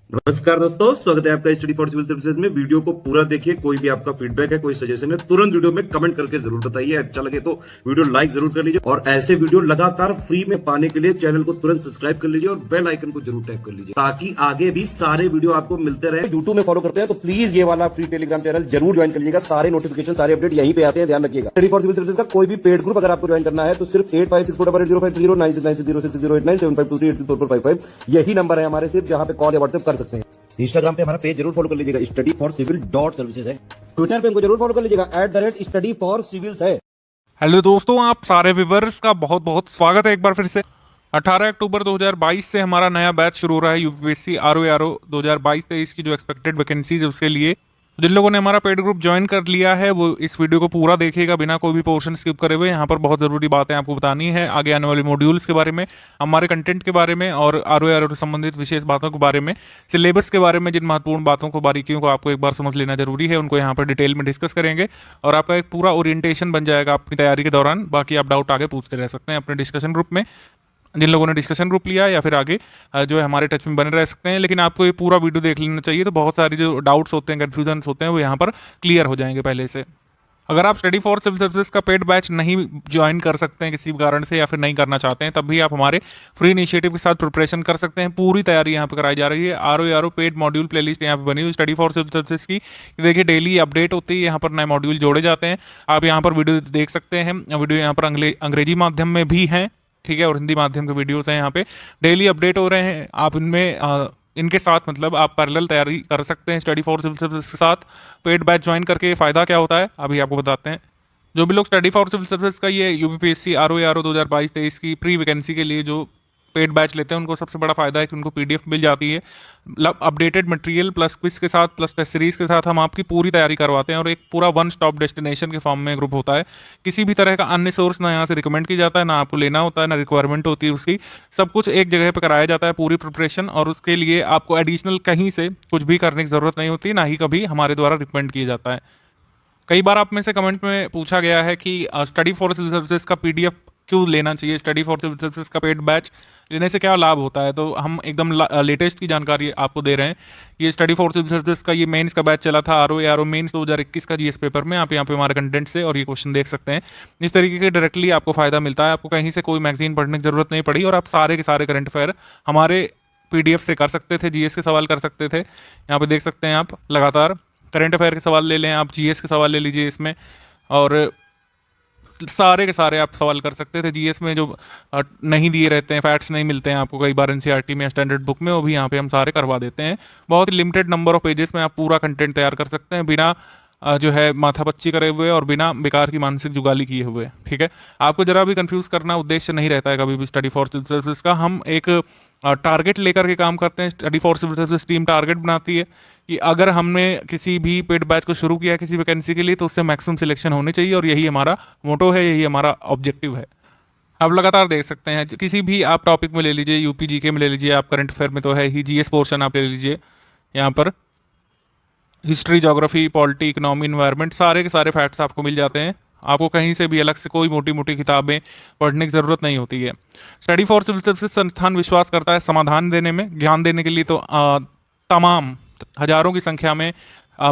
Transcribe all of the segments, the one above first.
नमस्कार दोस्तों, स्वागत है आपका स्टडी फॉर सिविल सर्विसेज में। वीडियो को पूरा देखिए। कोई भी आपका फीडबैक है, कोई सजेशन है, तुरंत वीडियो में कमेंट करके जरूर बताइए। अच्छा लगे तो वीडियो लाइक जरूर कर लीजिए और ऐसे वीडियो लगातार फ्री में पाने के लिए चैनल को तुरंत सब्सक्राइब कर लीजिए और बेल आइकन को जरूर टैप कर लीजिए ताकि आगे भी सारे वीडियो आपको मिलते रहे। यूट्यूब में फॉलो करते हैं तो प्लीज ये वाला फ्री टेलीग्राम चैनल जरूर ज्वाइन कर लीजिएगा। सारे नोटिफिकेशन, सारे अपडेट यहीं पे आते हैं, ध्यान रखिएगा। स्टडी फॉर सिविल सर्विसेज का कोई भी पेड ग्रुप अगर आपको ज्वाइन करना है तो सिर्फ 856480560606097523864455 यही नंबर है हमारे, सिर्फ जहां पे कॉल या व्हाट्सएप कर सकते हैं। इंस्टाग्राम पे हमारा पेज जरूर फॉलो कर लीजिएगा, स्टडी फॉर सिविल .सर्विसेज है। ट्विटर पे हमको जरूर फॉलो कर लीजिएगा, @study for civils है। हेलो दोस्तों, आप सारे व्यूअर्स का बहुत बहुत स्वागत है एक बार फिर से। 18 अक्टूबर 2022 से हमारा नया बैच शुरू हो रहा है यूपीएससी आरओ 2022-23 की जो एक्सपेक्टेड वैकेंसीज है उसके लिए। जिन लोगों ने हमारा पेड ग्रुप ज्वाइन कर लिया है वो इस वीडियो को पूरा देखिएगा बिना कोई भी पोर्शन स्किप करे हुए। यहाँ पर बहुत ज़रूरी बातें आपको बतानी है आगे आने वाले मॉड्यूल्स के बारे में, हमारे कंटेंट के बारे में और आरओ से संबंधित विशेष बातों के बारे में, सिलेबस के बारे में। जिन महत्वपूर्ण बातों को, बारीकियों को आपको एक बार समझ लेना जरूरी है, उनको यहाँ पर डिटेल में डिस्कस करेंगे और आपका एक पूरा ओरिएंटेशन बन जाएगा अपनी तैयारी के दौरान। बाकी आप डाउट आगे पूछते रह सकते हैं अपने डिस्कशन ग्रुप में, जिन लोगों ने डिस्कशन ग्रुप लिया या फिर आगे जो है हमारे टच में बने रह सकते हैं। लेकिन आपको ये पूरा वीडियो देख लेना चाहिए, तो बहुत सारी जो डाउट्स होते हैं, कन्फ्यूजन्स होते हैं, वो यहाँ पर क्लियर हो जाएंगे पहले से। अगर आप स्टडी फॉर सिविल सर्विसेज का पेड बैच नहीं ज्वाइन कर सकते हैं किसी भी कारण से या फिर नहीं करना चाहते हैं, तब भी आप हमारे फ्री इनिशिएटिव के साथ प्रिपरेशन कर सकते हैं। पूरी तैयारी यहाँ पे कराई जा रही है। आरओ पेड मॉड्यूल प्लेलिस्ट यहाँ पे बनी हुई स्टडी फॉर सिविल सर्विसेज की। देखिए डेली अपडेट होती है, यहाँ पर नए मॉड्यूल जोड़े जाते हैं। आप यहाँ पर वीडियो देख सकते हैं। वीडियो यहाँ पर अंग्रेजी माध्यम में भी हैं, ठीक है, और हिंदी माध्यम के वीडियोस हैं। यहाँ पे डेली अपडेट हो रहे हैं। आप इनमें इनके साथ मतलब आप पैरेलल तैयारी कर सकते हैं स्टडी फॉर सिविल सर्विसेज के साथ। पेड बैच ज्वाइन करके फ़ायदा क्या होता है अभी आपको बताते हैं। जो भी लोग स्टडी फॉर सिविल सर्विसेज का ये यूपीएससी आरओ 2022-23 की प्री वैकेंसी के लिए जो पेड बैच लेते हैं उनको सबसे बड़ा फायदा है कि उनको पीडीएफ मिल जाती है, अपडेटेड मटेरियल प्लस क्विज के साथ प्लस टेस्ट सीरीज के साथ हम आपकी पूरी तैयारी करवाते हैं और एक पूरा वन स्टॉप डेस्टिनेशन के फॉर्म में ग्रुप होता है। किसी भी तरह का अन्य सोर्स ना यहाँ से रिकमेंड किया जाता है, ना आपको लेना होता है, ना रिक्वायरमेंट होती है उसकी। सब कुछ एक जगह पर कराया जाता है पूरी प्रिपरेशन, और उसके लिए आपको एडिशनल कहीं से कुछ भी करने की ज़रूरत नहीं होती, ना ही कभी हमारे द्वारा रिकमेंड किया जाता है। कई बार आप में से कमेंट में पूछा गया है कि स्टडी फॉर सिविल सर्विसेज का पीडीएफ क्यों लेना चाहिए, स्टडी फॉर सिविल सर्विसेज का पेड बैच लेने से क्या लाभ होता है। तो हम एकदम लेटेस्ट की जानकारी आपको दे रहे हैं। ये स्टडी फॉर सिविल सर्विसेज का ये मेंस का बैच चला था आरओ मेंस 2021 का जीएस पेपर में। आप यहाँ पे हमारे कंटेंट से और ये क्वेश्चन देख सकते हैं। इस तरीके के डायरेक्टली आपको फायदा मिलता है। आपको कहीं से कोई मैगजीन पढ़ने की जरूरत नहीं पड़ी और आप सारे के सारे करंट अफेयर हमारे पीडीएफ से कर सकते थे। जीएस के सवाल कर सकते थे, यहाँ पे देख सकते हैं आप। लगातार करंट अफेयर के सवाल ले लें आप, जीएस के सवाल ले लीजिए इसमें, और सारे के सारे आप सवाल कर सकते थे। जीएस में जो नहीं दिए रहते हैं, फैक्ट्स नहीं मिलते हैं आपको कई बार एनसीईआरटी में या स्टैंडर्ड बुक में, वो भी यहाँ पे हम सारे करवा देते हैं। बहुत ही लिमिटेड नंबर ऑफ पेजेस में आप पूरा कंटेंट तैयार कर सकते हैं बिना जो है माथापच्ची करे हुए और बिना बेकार की मानसिक जुगाली किए हुए, ठीक है। आपको जरा भी कंफ्यूज करना उद्देश्य नहीं रहता है कभी भी स्टडी फॉर सिविल सर्विसेज का। हम एक टारगेट लेकर के काम करते हैं। Study for civil services team target बनाती है कि अगर हमने किसी भी पेड बैच को शुरू किया है किसी वैकेंसी के लिए तो उससे मैक्सिमम सिलेक्शन होनी चाहिए, और यही हमारा मोटो है, यही हमारा ऑब्जेक्टिव है। आप लगातार देख सकते हैं, किसी भी आप टॉपिक में ले लीजिए, यूपी जीके में ले लीजिए, आप करंट अफेयर में तो है ही, जीएस पोर्शन आप ले लीजिए, यहाँ पर history, geography, polity, economy, environment, सारे के सारे फैक्ट्स आपको मिल जाते हैं। आपको कहीं से भी अलग से कोई मोटी मोटी किताबें पढ़ने की ज़रूरत नहीं होती है। स्टडी फॉर सिविल सर्विसेज संस्थान विश्वास करता है समाधान देने में, ज्ञान देने के लिए तो तमाम हजारों की संख्या में,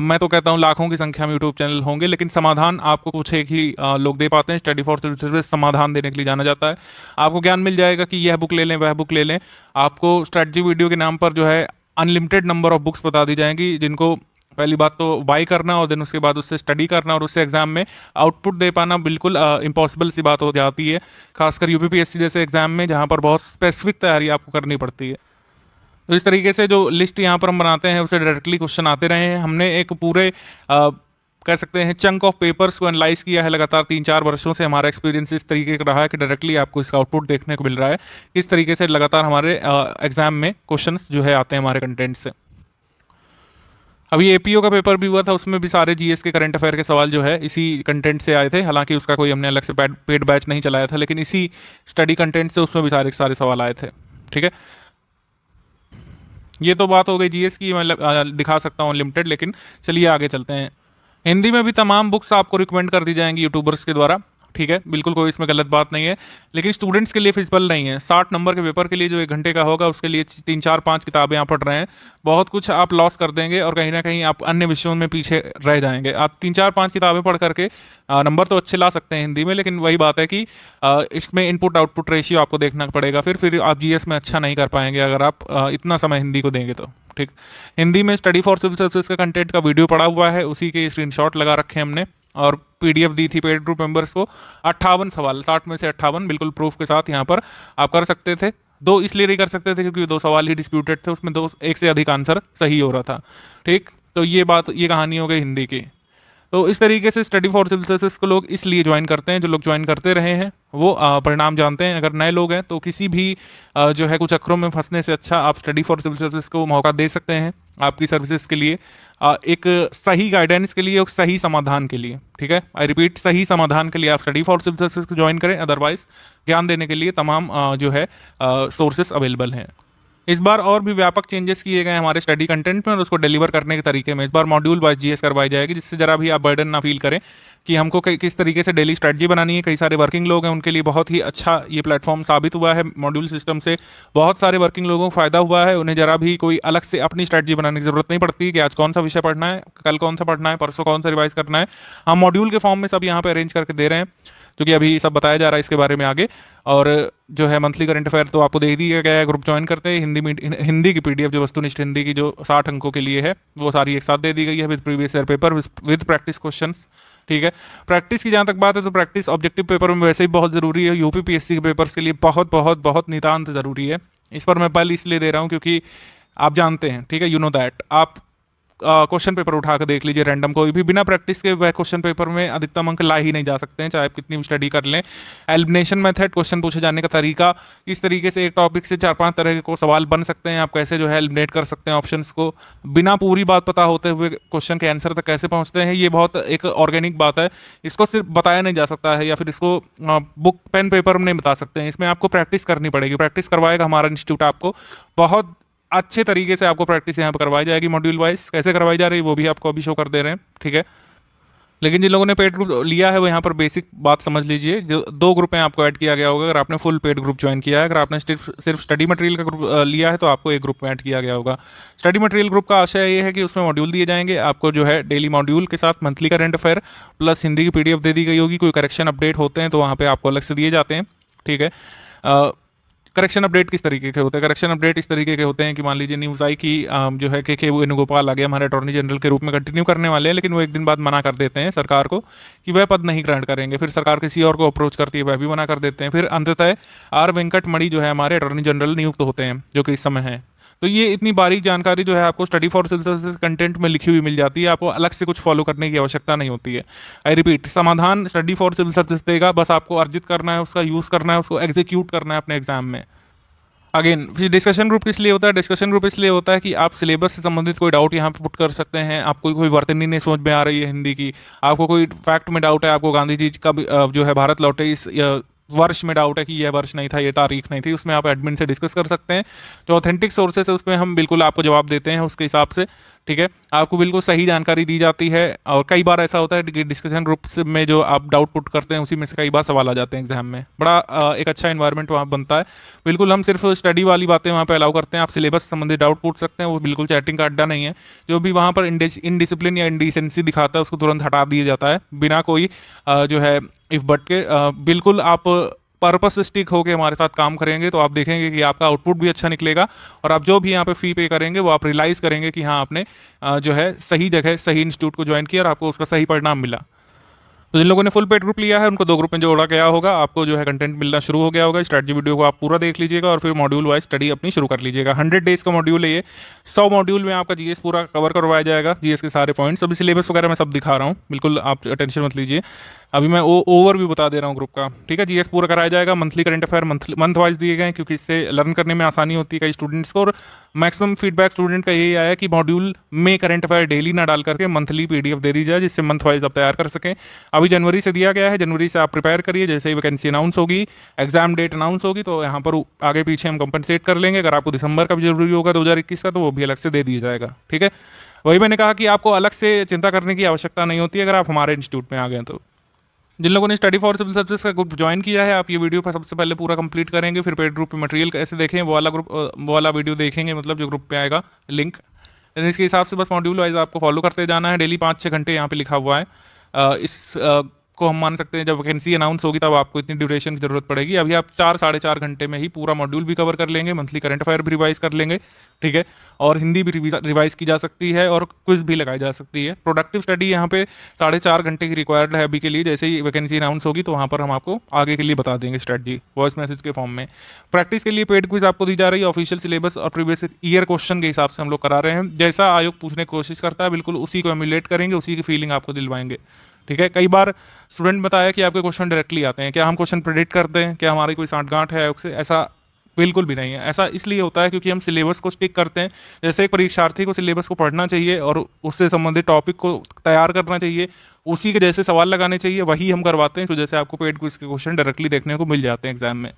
मैं तो कहता हूँ लाखों की संख्या में यूट्यूब चैनल होंगे, लेकिन समाधान आपको कुछ एक ही लोग दे पाते हैं। स्टडी फॉर सिविल सर्विसेज समाधान देने के लिए जाना जाता है। आपको ज्ञान मिल जाएगा कि यह बुक ले लें, वह बुक ले लें। आपको स्ट्रैटेजी वीडियो के नाम पर जो है अनलिमिटेड नंबर ऑफ बुक्स बता दी जाएंगी, जिनको पहली बात तो बाई करना और देन उसके बाद उससे स्टडी करना और उससे एग्जाम में आउटपुट दे पाना बिल्कुल इम्पॉसिबल सी बात हो जाती है, खासकर यूपीपीएससी जैसे एग्जाम में जहाँ पर बहुत स्पेसिफिक तैयारी आपको करनी पड़ती है। तो इस तरीके से जो लिस्ट यहाँ पर हम बनाते हैं उससे डायरेक्टली क्वेश्चन आते रहे हैं। हमने एक पूरे कह सकते हैं चंक ऑफ पेपर्स को एनालाइज किया है लगातार 3-4 वर्षों से। हमारा एक्सपीरियंस इस तरीके का रहा है कि डायरेक्टली आपको इसका आउटपुट देखने को मिल रहा है, किस तरीके से लगातार हमारे एग्जाम में क्वेश्चंस जो है आते हैं हमारे कंटेंट से। अभी एपीओ का पेपर भी हुआ था, उसमें भी सारे जीएस के करंट अफेयर के सवाल जो है इसी कंटेंट से आए थे। हालांकि उसका कोई हमने अलग से पेड बैच नहीं चलाया था, लेकिन इसी स्टडी कंटेंट से उसमें भी सारे के सारे सवाल आए थे, ठीक है। ये तो बात हो गई जीएस की, मैं दिखा सकता हूँ अनलिमिटेड, लेकिन चलिए आगे चलते हैं। हिंदी में भी तमाम बुक्स आपको रिकमेंड कर दी जाएंगी यूट्यूबर्स के द्वारा, ठीक है, बिल्कुल कोई इसमें गलत बात नहीं है, लेकिन स्टूडेंट्स के लिए फिजिबल नहीं है। 60 नंबर के पेपर के लिए जो 1 घंटे का होगा उसके लिए 3 4 5 किताबें आप पढ़ रहे हैं, बहुत कुछ आप लॉस कर देंगे और कहीं ना कहीं आप अन्य विषयों में पीछे रह जाएंगे। आप 3 4 5 किताबें पढ़ करके नंबर तो अच्छे ला सकते हैं हिंदी में, लेकिन वही बात है कि इसमें इनपुट आउटपुट रेशियो आपको देखना पड़ेगा, फिर आप जीएस में अच्छा नहीं कर पाएंगे अगर आप इतना समय हिंदी को देंगे तो। ठीक, हिंदी में स्टडी फॉर सिविल सर्विसेज का कंटेंट का वीडियो पड़ा हुआ है, उसी के स्क्रीनशॉट लगा रखे हैं हमने और पीडीएफ दी थी पेड ग्रुप मेंबर्स को। 58 सवाल, 60 में से 58 बिल्कुल प्रूफ के साथ यहाँ पर आप कर सकते थे। 2 इसलिए नहीं कर सकते थे क्योंकि 2 सवाल ही डिस्प्यूटेड थे, उसमें 1 से अधिक आंसर सही हो रहा था। ठीक, तो ये कहानी हो गई हिंदी की। तो इस तरीके से स्टडी फॉर सिविल सर्विसेज को लोग इसलिए ज्वाइन करते हैं, जो लोग ज्वाइन करते रहे हैं वो परिणाम जानते हैं। अगर नए लोग हैं तो किसी भी जो है कुछ चक्रों में फंसने से अच्छा आप स्टडी फॉर सिविल सर्विसेज को मौका दे सकते हैं आपकी सर्विसेज के लिए, एक सही गाइडेंस के लिए और सही समाधान के लिए। ठीक है, आई रिपीट, सही समाधान के लिए आप स्टडी फॉर सिविल सर्विसेज को ज्वाइन करें, अदरवाइज ज्ञान देने के लिए तमाम जो है सोर्सेस अवेलेबल हैं। इस बार और भी व्यापक चेंजेस किए गए हमारे स्टडी कंटेंट में और उसको डिलीवर करने के तरीके में। इस बार मॉड्यूल वाइज जीएस करवाई जाएगी, जिससे जरा भी आप बर्डन ना फील करें कि हमको किस तरीके से डेली स्ट्रेटजी बनानी है। कई सारे वर्किंग लोग हैं, उनके लिए बहुत ही अच्छा ये प्लेटफॉर्म साबित हुआ है। मॉड्यूल सिस्टम से बहुत सारे वर्किंग लोगों को फायदा हुआ है, उन्हें जरा भी कोई अलग से अपनी स्ट्रेटजी बनाने की जरूरत नहीं पड़ती कि आज कौन सा विषय पढ़ना है, कल कौन सा पढ़ना है, परसों कौन सा रिवाइज करना है। हम मॉड्यूल के फॉर्म में सब यहाँ पे अरेंज करके दे रहे हैं, क्योंकि अभी सब बताया जा रहा है इसके बारे में आगे। और जो है मंथली करंट अफेयर तो आपको दे दिया गया है, ग्रुप ज्वाइन करते हैं। हिंदी की पीडीएफ जो वस्तुनिष्ठ हिंदी की जो 60 अंकों के लिए है वो सारी एक साथ दे दी गई है with previous year paper with practice questions. ठीक है, प्रैक्टिस की जहाँ तक बात है तो प्रैक्टिस ऑब्जेक्टिव पेपर में वैसे ही बहुत जरूरी है, यूपीपीएससी के पेपर्स के लिए बहुत बहुत बहुत नितांत जरूरी है। इस पर मैं पहले इसलिए दे रहा हूँ क्योंकि आप जानते हैं, ठीक है, यू नो दैट, आप क्वेश्चन पेपर उठा कर देख लीजिए रैंडम, कोई भी बिना प्रैक्टिस के वह क्वेश्चन पेपर में अधिकतम अंक ला ही नहीं जा सकते हैं, चाहे आप कितनी भी स्टडी कर लें। एलिमिनेशन मेथड, क्वेश्चन पूछे जाने का तरीका, इस तरीके से एक टॉपिक से 4-5 तरह के सवाल बन सकते हैं, आप कैसे जो है एलिमिनेट कर सकते हैं ऑप्शंस को, बिना पूरी बात पता होते हुए क्वेश्चन के आंसर तक कैसे पहुंचते हैं, ये बहुत एक ऑर्गेनिक बात है। इसको सिर्फ बताया नहीं जा सकता है या फिर इसको बुक पेन पेपर में नहीं बता सकते हैं, इसमें आपको प्रैक्टिस करनी पड़ेगी। प्रैक्टिस करवाएगा हमारा इंस्टीट्यूट, आपको बहुत अच्छे तरीके से आपको प्रैक्टिस यहाँ पर करवाई जाएगी मॉड्यूल वाइज। कैसे करवाई जा रही है वो भी आपको अभी शो कर दे रहे हैं, ठीक है। लेकिन जिन लोगों ने पेड ग्रुप लिया है वो यहाँ पर बेसिक बात समझ लीजिए, जो 2 ग्रुप में आपको ऐड किया गया होगा अगर आपने फुल पेड ग्रुप ज्वाइन किया है। अगर आपने सिर्फ स्टडी मटेरियल का ग्रुप लिया है तो आपको एक ग्रुप में ऐड किया गया होगा। स्टडी मटेरियल ग्रुप का आशय ये है कि उसमें मॉड्यूल दिए जाएंगे आपको, जो है डेली मॉड्यूल के साथ monthly current affair plus Hindi की पीडीएफ दे दी गई होगी। कोई करेक्शन अपडेट होते हैं तो वहाँ पर आपको अलग से दिए जाते हैं, ठीक है। करेक्शन अपडेट किस तरीके के होते हैं? करेक्शन अपडेट इस तरीके के होते हैं कि मान लीजिए न्यूज़ आई कि जो है के वेणुगोपाल आगे हमारे अटॉर्नी जनरल के रूप में कंटिन्यू करने वाले हैं, लेकिन वो एक दिन बाद मना कर देते हैं सरकार को कि वह पद नहीं ग्रहण करेंगे। फिर सरकार किसी और को अप्रोच करती है, वह भी मना कर देते हैं। फिर अंततः आर वेंकट मणि जो है हमारे अटॉर्नी जनरल नियुक्त होते हैं, जो कि इस समय है। तो ये इतनी बारीक जानकारी जो है आपको study for civil services content में लिखी हुई मिल जाती है, आपको अलग से कुछ फॉलो करने की आवश्यकता नहीं होती है। आई रिपीट, समाधान स्टडी फॉर सिविल सर्विसेज देगा, बस आपको अर्जित करना है, उसका यूज़ करना है, उसको एग्जीक्यूट करना है अपने एग्जाम में। अगेन, फिर डिस्कशन ग्रुप किस लिए होता है? डिस्कशन ग्रुप इसलिए होता है कि आप सिलेबस से संबंधित कोई डाउट यहाँ पे पुट कर सकते हैं। आपको कोई वर्तनी नहीं समझ में आ रही है हिंदी की, आपको कोई फैक्ट में डाउट है, आपको गांधी जी का जो है भारत लौटे इस वर्ष में डाउट है कि यह वर्ष नहीं था, ये तारीख नहीं थी, उसमें आप एडमिन से डिस्कस कर सकते हैं। जो ऑथेंटिक सोर्सेस है उसमें हम बिल्कुल आपको जवाब देते हैं उसके हिसाब से, ठीक है। आपको बिल्कुल सही जानकारी दी जाती है। और कई बार ऐसा होता है कि डिस्कशन ग्रुप में जो आप डाउट पुट करते हैं उसी में से कई बार सवाल आ जाते हैं एग्जाम में। बड़ा एक अच्छा इन्वायरमेंट वहाँ बनता है। बिल्कुल हम सिर्फ स्टडी वाली बातें वहाँ पे अलाउ करते हैं, आप सिलेबस से संबंधित डाउट पूछ सकते हैं, वो बिल्कुल चैटिंग का अड्डा नहीं है। जो भी वहाँ पर इनडिसिप्लिन या इंडिसेंसी दिखाता है उसको तुरंत हटा दिया जाता है बिना कोई जो है इफ बट के। बिल्कुल आप पर्पस स्टिक होकर हमारे साथ काम करेंगे तो आप देखेंगे कि आपका आउटपुट भी अच्छा निकलेगा और आप जो भी यहाँ पे फी पे करेंगे वो आप रियलाइज़ करेंगे कि हाँ आपने जो है सही जगह सही इंस्टीट्यूट को ज्वाइन किया और आपको उसका सही परिणाम मिला। तो जिन लोगों ने फुल पेड ग्रुप लिया है उनको 2 ग्रुप में जोड़ा गया होगा, आपको जो है कंटेंट मिलना शुरू हो गया होगा। स्ट्रैटेजी वीडियो को आप पूरा देख लीजिएगा और फिर मॉड्यूल वाइज स्टडी अपनी शुरू कर लीजिएगा। 100 डेज का मॉड्यूल है ये, 100 मॉड्यूल में आपका जीएस पूरा कवर करवाया जाएगा। जीएस के सारे पॉइंट्स, अभी सिलेबस वगैरह मैं सब दिखा रहा हूँ, बिल्कुल आप टेंशन मत लीजिए। अभी मैं ओवरव्यू बता दे रहा हूँ ग्रुप का, ठीक है। जीएस पूरा कराया जाएगा। Monthly current affair month wise दिए गए क्योंकि इससे लर्न करने में आसानी होती है कई स्टूडेंट्स को। और मैक्सिमम फीडबैक स्टूडेंट का यही आया कि मॉड्यूल में करंट अफेयर डेली ना डाल करके मंथली पीडीएफ दे दी जाए, जिससे मंथ वाइज आप तैयार कर सकें। अभी जनवरी से दिया गया है, जनवरी से आप प्रिपेयर करिए। जैसे ही वैकेंसी अनाउंस होगी, एग्जाम डेट अनाउंस होगी तो यहाँ पर आगे पीछे हम कंपनसेट कर लेंगे। अगर आपको दिसंबर का भी जरूरी होगा 2021 का तो वो भी अलग से दे दिया जाएगा, ठीक है। वही मैंने कहा कि आपको अलग से चिंता करने की आवश्यकता नहीं होती अगर आप हमारे इंस्टीट्यूट में आ गए तो। जिन लोगों ने स्टडी फॉर सिविल सर्विसेज का ग्रुप ज्वाइन किया है, आप ये वीडियो पर सबसे पहले पूरा कंप्लीट करेंगे, फिर पेड ग्रुप पे मटेरियल कैसे देखें वो वाला ग्रुप वो वाला वीडियो देखेंगे, मतलब जो ग्रुप पे आएगा लिंक। इसके हिसाब से बस मॉड्यूल वाइज आपको फॉलो करते जाना है। डेली 5-6 घंटे यहाँ पे लिखा हुआ है। इस को हम मान सकते हैं जब वैकेंसी अनाउंस होगी तब आपको इतनी ड्यूरेशन की जरूरत पड़ेगी। अभी आप 4-4.5 घंटे में ही पूरा मॉड्यूल भी कवर कर लेंगे, मंथली करंट अफेयर भी रिवाइज कर लेंगे, ठीक है। और हिंदी भी रिवाइज की जा सकती है और क्विज भी लगाई जा सकती है। प्रोडक्टिव स्टडी यहाँ पे 4.5 घंटे की रिक्वायर्ड है अभी के लिए। जैसे ही वैकेंसी अनाउंस होगी तो वहाँ पर हम आपको आगे के लिए बता देंगे स्ट्रेटजी वॉइस मैसेज के फॉर्म में। प्रैक्टिस के लिए पेड क्विज आपको दी जा रही है। ऑफिशियल सिलेबस और प्रीवियस ईयर क्वेश्चन के हिसाब से हम लोग करा रहे हैं। जैसा आयोग पूछने की कोशिश करता है बिल्कुल उसी को एमुलेट करेंगे, उसी की फीलिंग आपको दिलवाएंगे, ठीक है। कई बार स्टूडेंट बताया कि आपके क्वेश्चन डायरेक्टली आते हैं, क्या हम क्वेश्चन प्रेडिक्ट करते हैं, क्या हमारी कोई सांठगांठ है आयोग से? ऐसा बिल्कुल भी नहीं है। ऐसा इसलिए होता है क्योंकि हम सिलेबस को स्टिक करते हैं। जैसे एक परीक्षार्थी को सिलेबस को पढ़ना चाहिए और उससे संबंधित टॉपिक को तैयार करना चाहिए, उसी के जैसे सवाल लगाने चाहिए, वही हम करवाते हैं। इस वजह से आपको पेड क्विज के क्वेश्चन डायरेक्टली देखने को मिल जाते हैं एग्जाम में।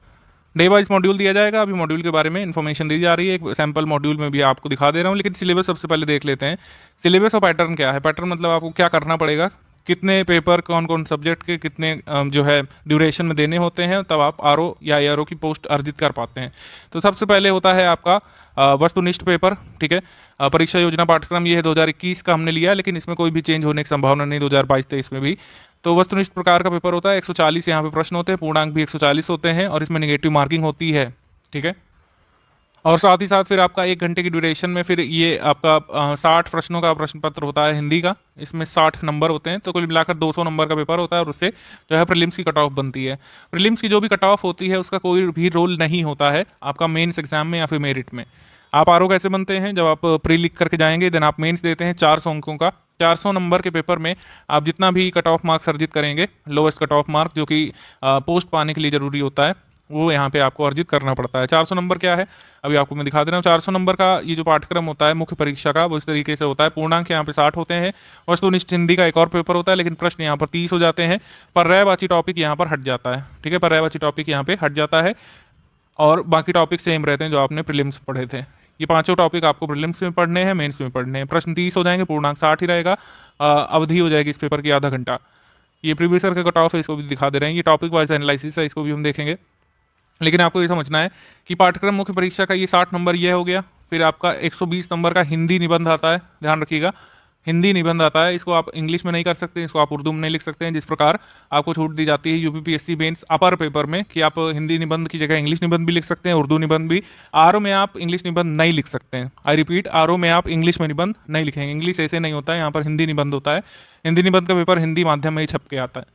डे वाइज मॉड्यूल दिया जाएगा। अभी मॉड्यूल के बारे में इन्फॉर्मेशन दी जा रही है, एक सैम्पल मॉड्यूल में भी आपको दिखा दे रहा हूँ, लेकिन सिलेबस सबसे पहले देख लेते हैं। सिलेबस और पैटर्न क्या है? पैटर्न मतलब आपको क्या करना पड़ेगा, कितने पेपर कौन कौन सब्जेक्ट के कितने जो है ड्यूरेशन में देने होते हैं, तब आप आरओ या एआरओ की पोस्ट अर्जित कर पाते हैं। तो सबसे पहले होता है आपका वस्तुनिष्ठ पेपर, ठीक है। परीक्षा योजना पाठ्यक्रम ये है 2021 का हमने लिया, लेकिन इसमें कोई भी चेंज होने की संभावना नहीं 2022-23 में भी। तो वस्तुनिष्ठ प्रकार का पेपर होता है। 140 यहाँ पे प्रश्न होते हैं, पूर्णांक भी 140 होते हैं और इसमें नेगेटिव मार्किंग होती है, ठीक है। और साथ ही साथ फिर आपका 1 घंटे की ड्यूरेशन में फिर ये आपका 60 प्रश्नों का प्रश्न पत्र होता है हिंदी का। इसमें 60 नंबर होते हैं, तो कुल मिलाकर 200 नंबर का पेपर होता है और उससे जो है प्रीलिम्स की कट ऑफ बनती है। प्रीलिम्स की जो भी कट ऑफ होती है उसका कोई भी रोल नहीं होता है आपका मेंस एग्जाम में या फिर मेरिट में। आप आरओ कैसे बनते हैं? जब आप प्री लिख करके जाएंगे देन आप मेंस देते हैं 400 अंकों का। 400 नंबर के पेपर में आप जितना भी कट ऑफ मार्क्स अर्जित करेंगे, लोएस्ट कट ऑफ मार्क जो कि पोस्ट पाने के लिए जरूरी होता है, वो यहाँ पे आपको अर्जित करना पड़ता है। 400 नंबर क्या है अभी आपको मैं दिखा दे रहा हूँ। 400 नंबर का ये जो पाठ्यक्रम होता है मुख्य परीक्षा का, वो इस तरीके से होता है। पूर्णांक यहाँ पे 60 होते हैं। वस्तुनिष्ठ हिंदी का एक और पेपर होता है, लेकिन प्रश्न यहाँ पर 30 हो जाते हैं। पर्यायवाची टॉपिक यहाँ पर हट जाता है, ठीक है। पर्यायवाची टॉपिक यहाँ पे हट जाता है और बाकी टॉपिक सेम रहते हैं जो आपने प्रीलिम्स में पढ़े थे। ये पांचों टॉपिक आपको प्रीलिम्स में पढ़ने हैं, मेंस में पढ़ने हैं। प्रश्न 30 हो जाएंगे, पूर्णांक 60 ही रहेगा। अवधि हो जाएगी इस पेपर की आधा घंटा। ये प्रीवियस ईयर का कट ऑफ है, इसको भी दिखा दे रहे हैं। ये टॉपिक वाइज एनालिसिस है, इसको भी हम देखेंगे। लेकिन आपको ये समझना है कि पाठ्यक्रम मुख्य परीक्षा का ये 60 नंबर ये हो गया। फिर आपका 120 नंबर का हिंदी निबंध आता है, ध्यान रखिएगा। हिंदी निबंध आता है, इसको आप इंग्लिश में नहीं कर सकते, इसको आप उर्दू में नहीं लिख सकते हैं। जिस प्रकार आपको छूट दी जाती है यूपीपीएससी मेंस अपर पेपर में कि आप हिंदी निबंध की जगह इंग्लिश निबंध भी लिख सकते हैं, उर्दू निबंध भी। आरओ में आप इंग्लिश निबंध नहीं लिख सकते हैं। आई रिपीट, आरओ में आप इंग्लिश में निबंध नहीं लिखेंगे। इंग्लिश ऐसे नहीं होता है, यहाँ पर हिंदी निबंध होता है। हिंदी निबंध का पेपर हिंदी माध्यम में ही छप के आता है,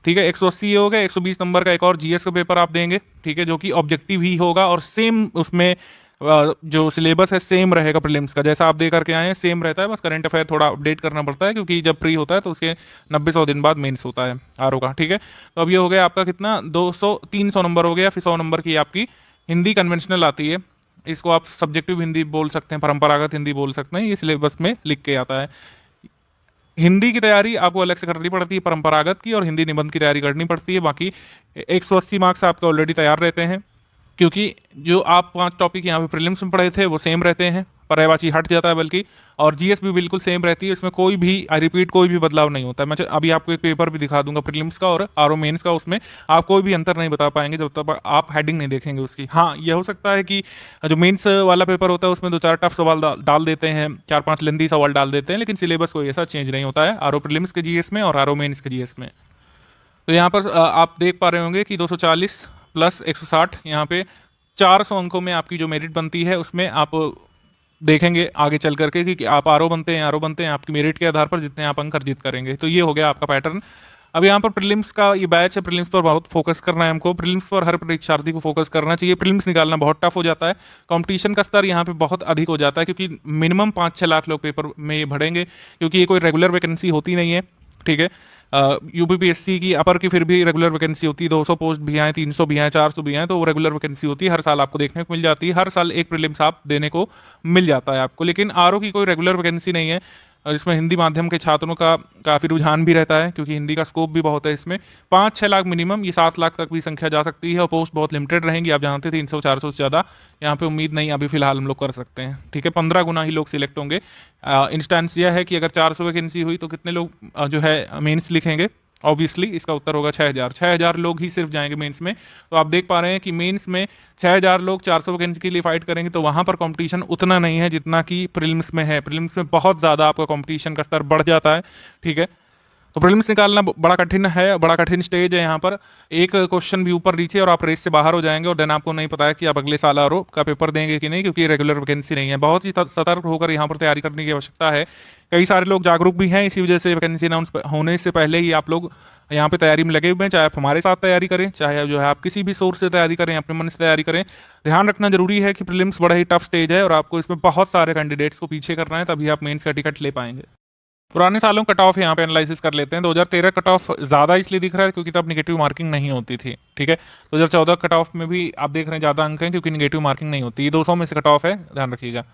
ठीक है। 180 ये हो गया। 120 नंबर का एक और जीएस का पेपर आप देंगे, ठीक है, जो कि ऑब्जेक्टिव ही होगा और सेम उसमें जो सिलेबस है सेम रहेगा प्रीलिम्स का। जैसा आप दे करके आए हैं सेम रहता है, बस करंट अफेयर थोड़ा अपडेट करना पड़ता है क्योंकि जब प्री होता है तो उसके 90-100 दिन बाद मेंस होता है आरओ का, ठीक है। तो अब ये हो गया आपका कितना 300 नंबर हो गया। फिर 100 नंबर की आपकी हिंदी कन्वेंशनल आती है। इसको आप सब्जेक्टिव हिंदी बोल सकते हैं, परंपरागत हिंदी बोल सकते हैं, ये सिलेबस में लिख के आता है। हिंदी की तैयारी आपको अलग से करनी पड़ती है परंपरागत की, और हिंदी निबंध की तैयारी करनी पड़ती है। बाकी 180 मार्क्स आपके ऑलरेडी तैयार रहते हैं क्योंकि जो आप 5 टॉपिक यहाँ पे प्रीलिम्स में पढ़े थे वो सेम रहते हैं, पर्यायवाची हट जाता है बल्कि, और जीएस भी बिल्कुल सेम रहती है। इसमें कोई भी आई रिपीट कोई भी बदलाव नहीं होता है। मैं अभी आपको एक पेपर भी दिखा दूंगा प्रीलिम्स का और आरओ मेंस का, उसमें आप कोई भी अंतर नहीं बता पाएंगे जब तक आप हेडिंग नहीं देखेंगे उसकी। हाँ, यह हो सकता है कि जो मेंस वाला पेपर होता है उसमें 2-4 टफ सवाल डाल देते हैं, 4-5 लेंदी सवाल डाल देते हैं, लेकिन सिलेबस कोई ऐसा चेंज नहीं होता है आरओ प्रीलिम्स के जीएस में और आरओ मेंस के जीएस में। तो यहाँ पर आप देख पा रहे होंगे कि 240 प्लस 160, यहाँ पे 400 अंकों में आपकी जो मेरिट बनती है उसमें आप देखेंगे आगे चल करके कि आप आरओ बनते हैं आपकी मेरिट के आधार पर जितने आप अंक अर्जित करेंगे। तो ये हो गया आपका पैटर्न। अब यहाँ पर प्रीलिम्स का ये बैच है, प्रीलिम्स पर बहुत फोकस करना है हमको। प्रीलिम्स पर हर परीक्षार्थी को फोकस करना चाहिए। प्रीलिम्स निकालना बहुत टफ हो जाता है, कंपटीशन का स्तर यहाँ पे बहुत अधिक हो जाता है क्योंकि मिनिमम 5-6 लाख लोग पेपर में ये भरेंगे क्योंकि ये कोई रेगुलर वैकेंसी होती नहीं है, ठीक है। यूपीपीएससी की अपर की फिर भी रेगुलर वैकेंसी होती है, 200 पोस्ट भी आए, 300 भी आए, 400 भी आए, तो वो रेगुलर वैकेंसी होती है, हर साल आपको देखने को मिल जाती है। हर साल एक प्रीलिम्स आप देने को मिल जाता है आपको। लेकिन आरओ की कोई रेगुलर वैकेंसी नहीं है और इसमें हिंदी माध्यम के छात्रों का काफ़ी रुझान भी रहता है क्योंकि हिंदी का स्कोप भी बहुत है इसमें। 5-6 लाख मिनिमम, ये 7 लाख तक भी संख्या जा सकती है और पोस्ट बहुत लिमिटेड रहेंगी। आप जानते हैं 300-400 से ज़्यादा यहाँ पे उम्मीद नहीं अभी फिलहाल हम लोग कर सकते हैं, ठीक है। 15 गुना ही लोग सिलेक्ट होंगे। इंस्टेंस यह है कि अगर 400 वैकेंसी हुई तो कितने लोग जो है मेंस लिखेंगे, ऑब्वियसली इसका उत्तर होगा 6000। 6000 लोग ही सिर्फ जाएंगे मेंस में। तो आप देख पा रहे हैं कि मेंस में 6000 लोग 400 वैकेंसी के लिए फाइट करेंगे, तो वहां पर कंपटीशन उतना नहीं है जितना कि प्रीलिम्स में है। प्रीलिम्स में बहुत ज़्यादा आपका कंपटीशन का स्तर बढ़ जाता है, ठीक है। तो प्रीलिम्स निकालना बड़ा कठिन है, बड़ा कठिन स्टेज है। यहाँ पर एक क्वेश्चन भी ऊपर नीचे और आप रेस से बाहर हो जाएंगे, और देन आपको नहीं पता है कि आप अगले साल आरओ का पेपर देंगे कि नहीं, क्योंकि रेगुलर वैकेंसी नहीं है। बहुत ही सतर्क होकर यहाँ पर तैयारी करने की आवश्यकता है। कई सारे लोग जागरूक भी हैं, इसी वजह से वैकेंसी अनाउंस होने से पहले ही आप लोग यहाँ पे तैयारी में लगे हुए हैं। चाहे आप हमारे साथ तैयारी करें, चाहे जो है आप किसी भी सोर्स से तैयारी करें, अपने मन से तैयारी करें, ध्यान रखना जरूरी है कि प्रीलिम्स बड़ा ही टफ स्टेज है और आपको इसमें बहुत सारे कैंडिडेट्स को पीछे करना है, तभी आप मेंस का टिकट ले पाएंगे। पुराने सालों कट ऑफ यहाँ पे एनालिसिस कर लेते हैं। 2013 कट ऑफ ज़्यादा इसलिए दिख रहा है क्योंकि तब निगेटिव मार्किंग नहीं होती थी, ठीक है। 2014 कट ऑफ में भी आप देख रहे हैं ज़्यादा अंक हैं क्योंकि निगेटिव मार्किंग नहीं होती। ये 200 में से कट ऑफ है, ध्यान रखिएगा।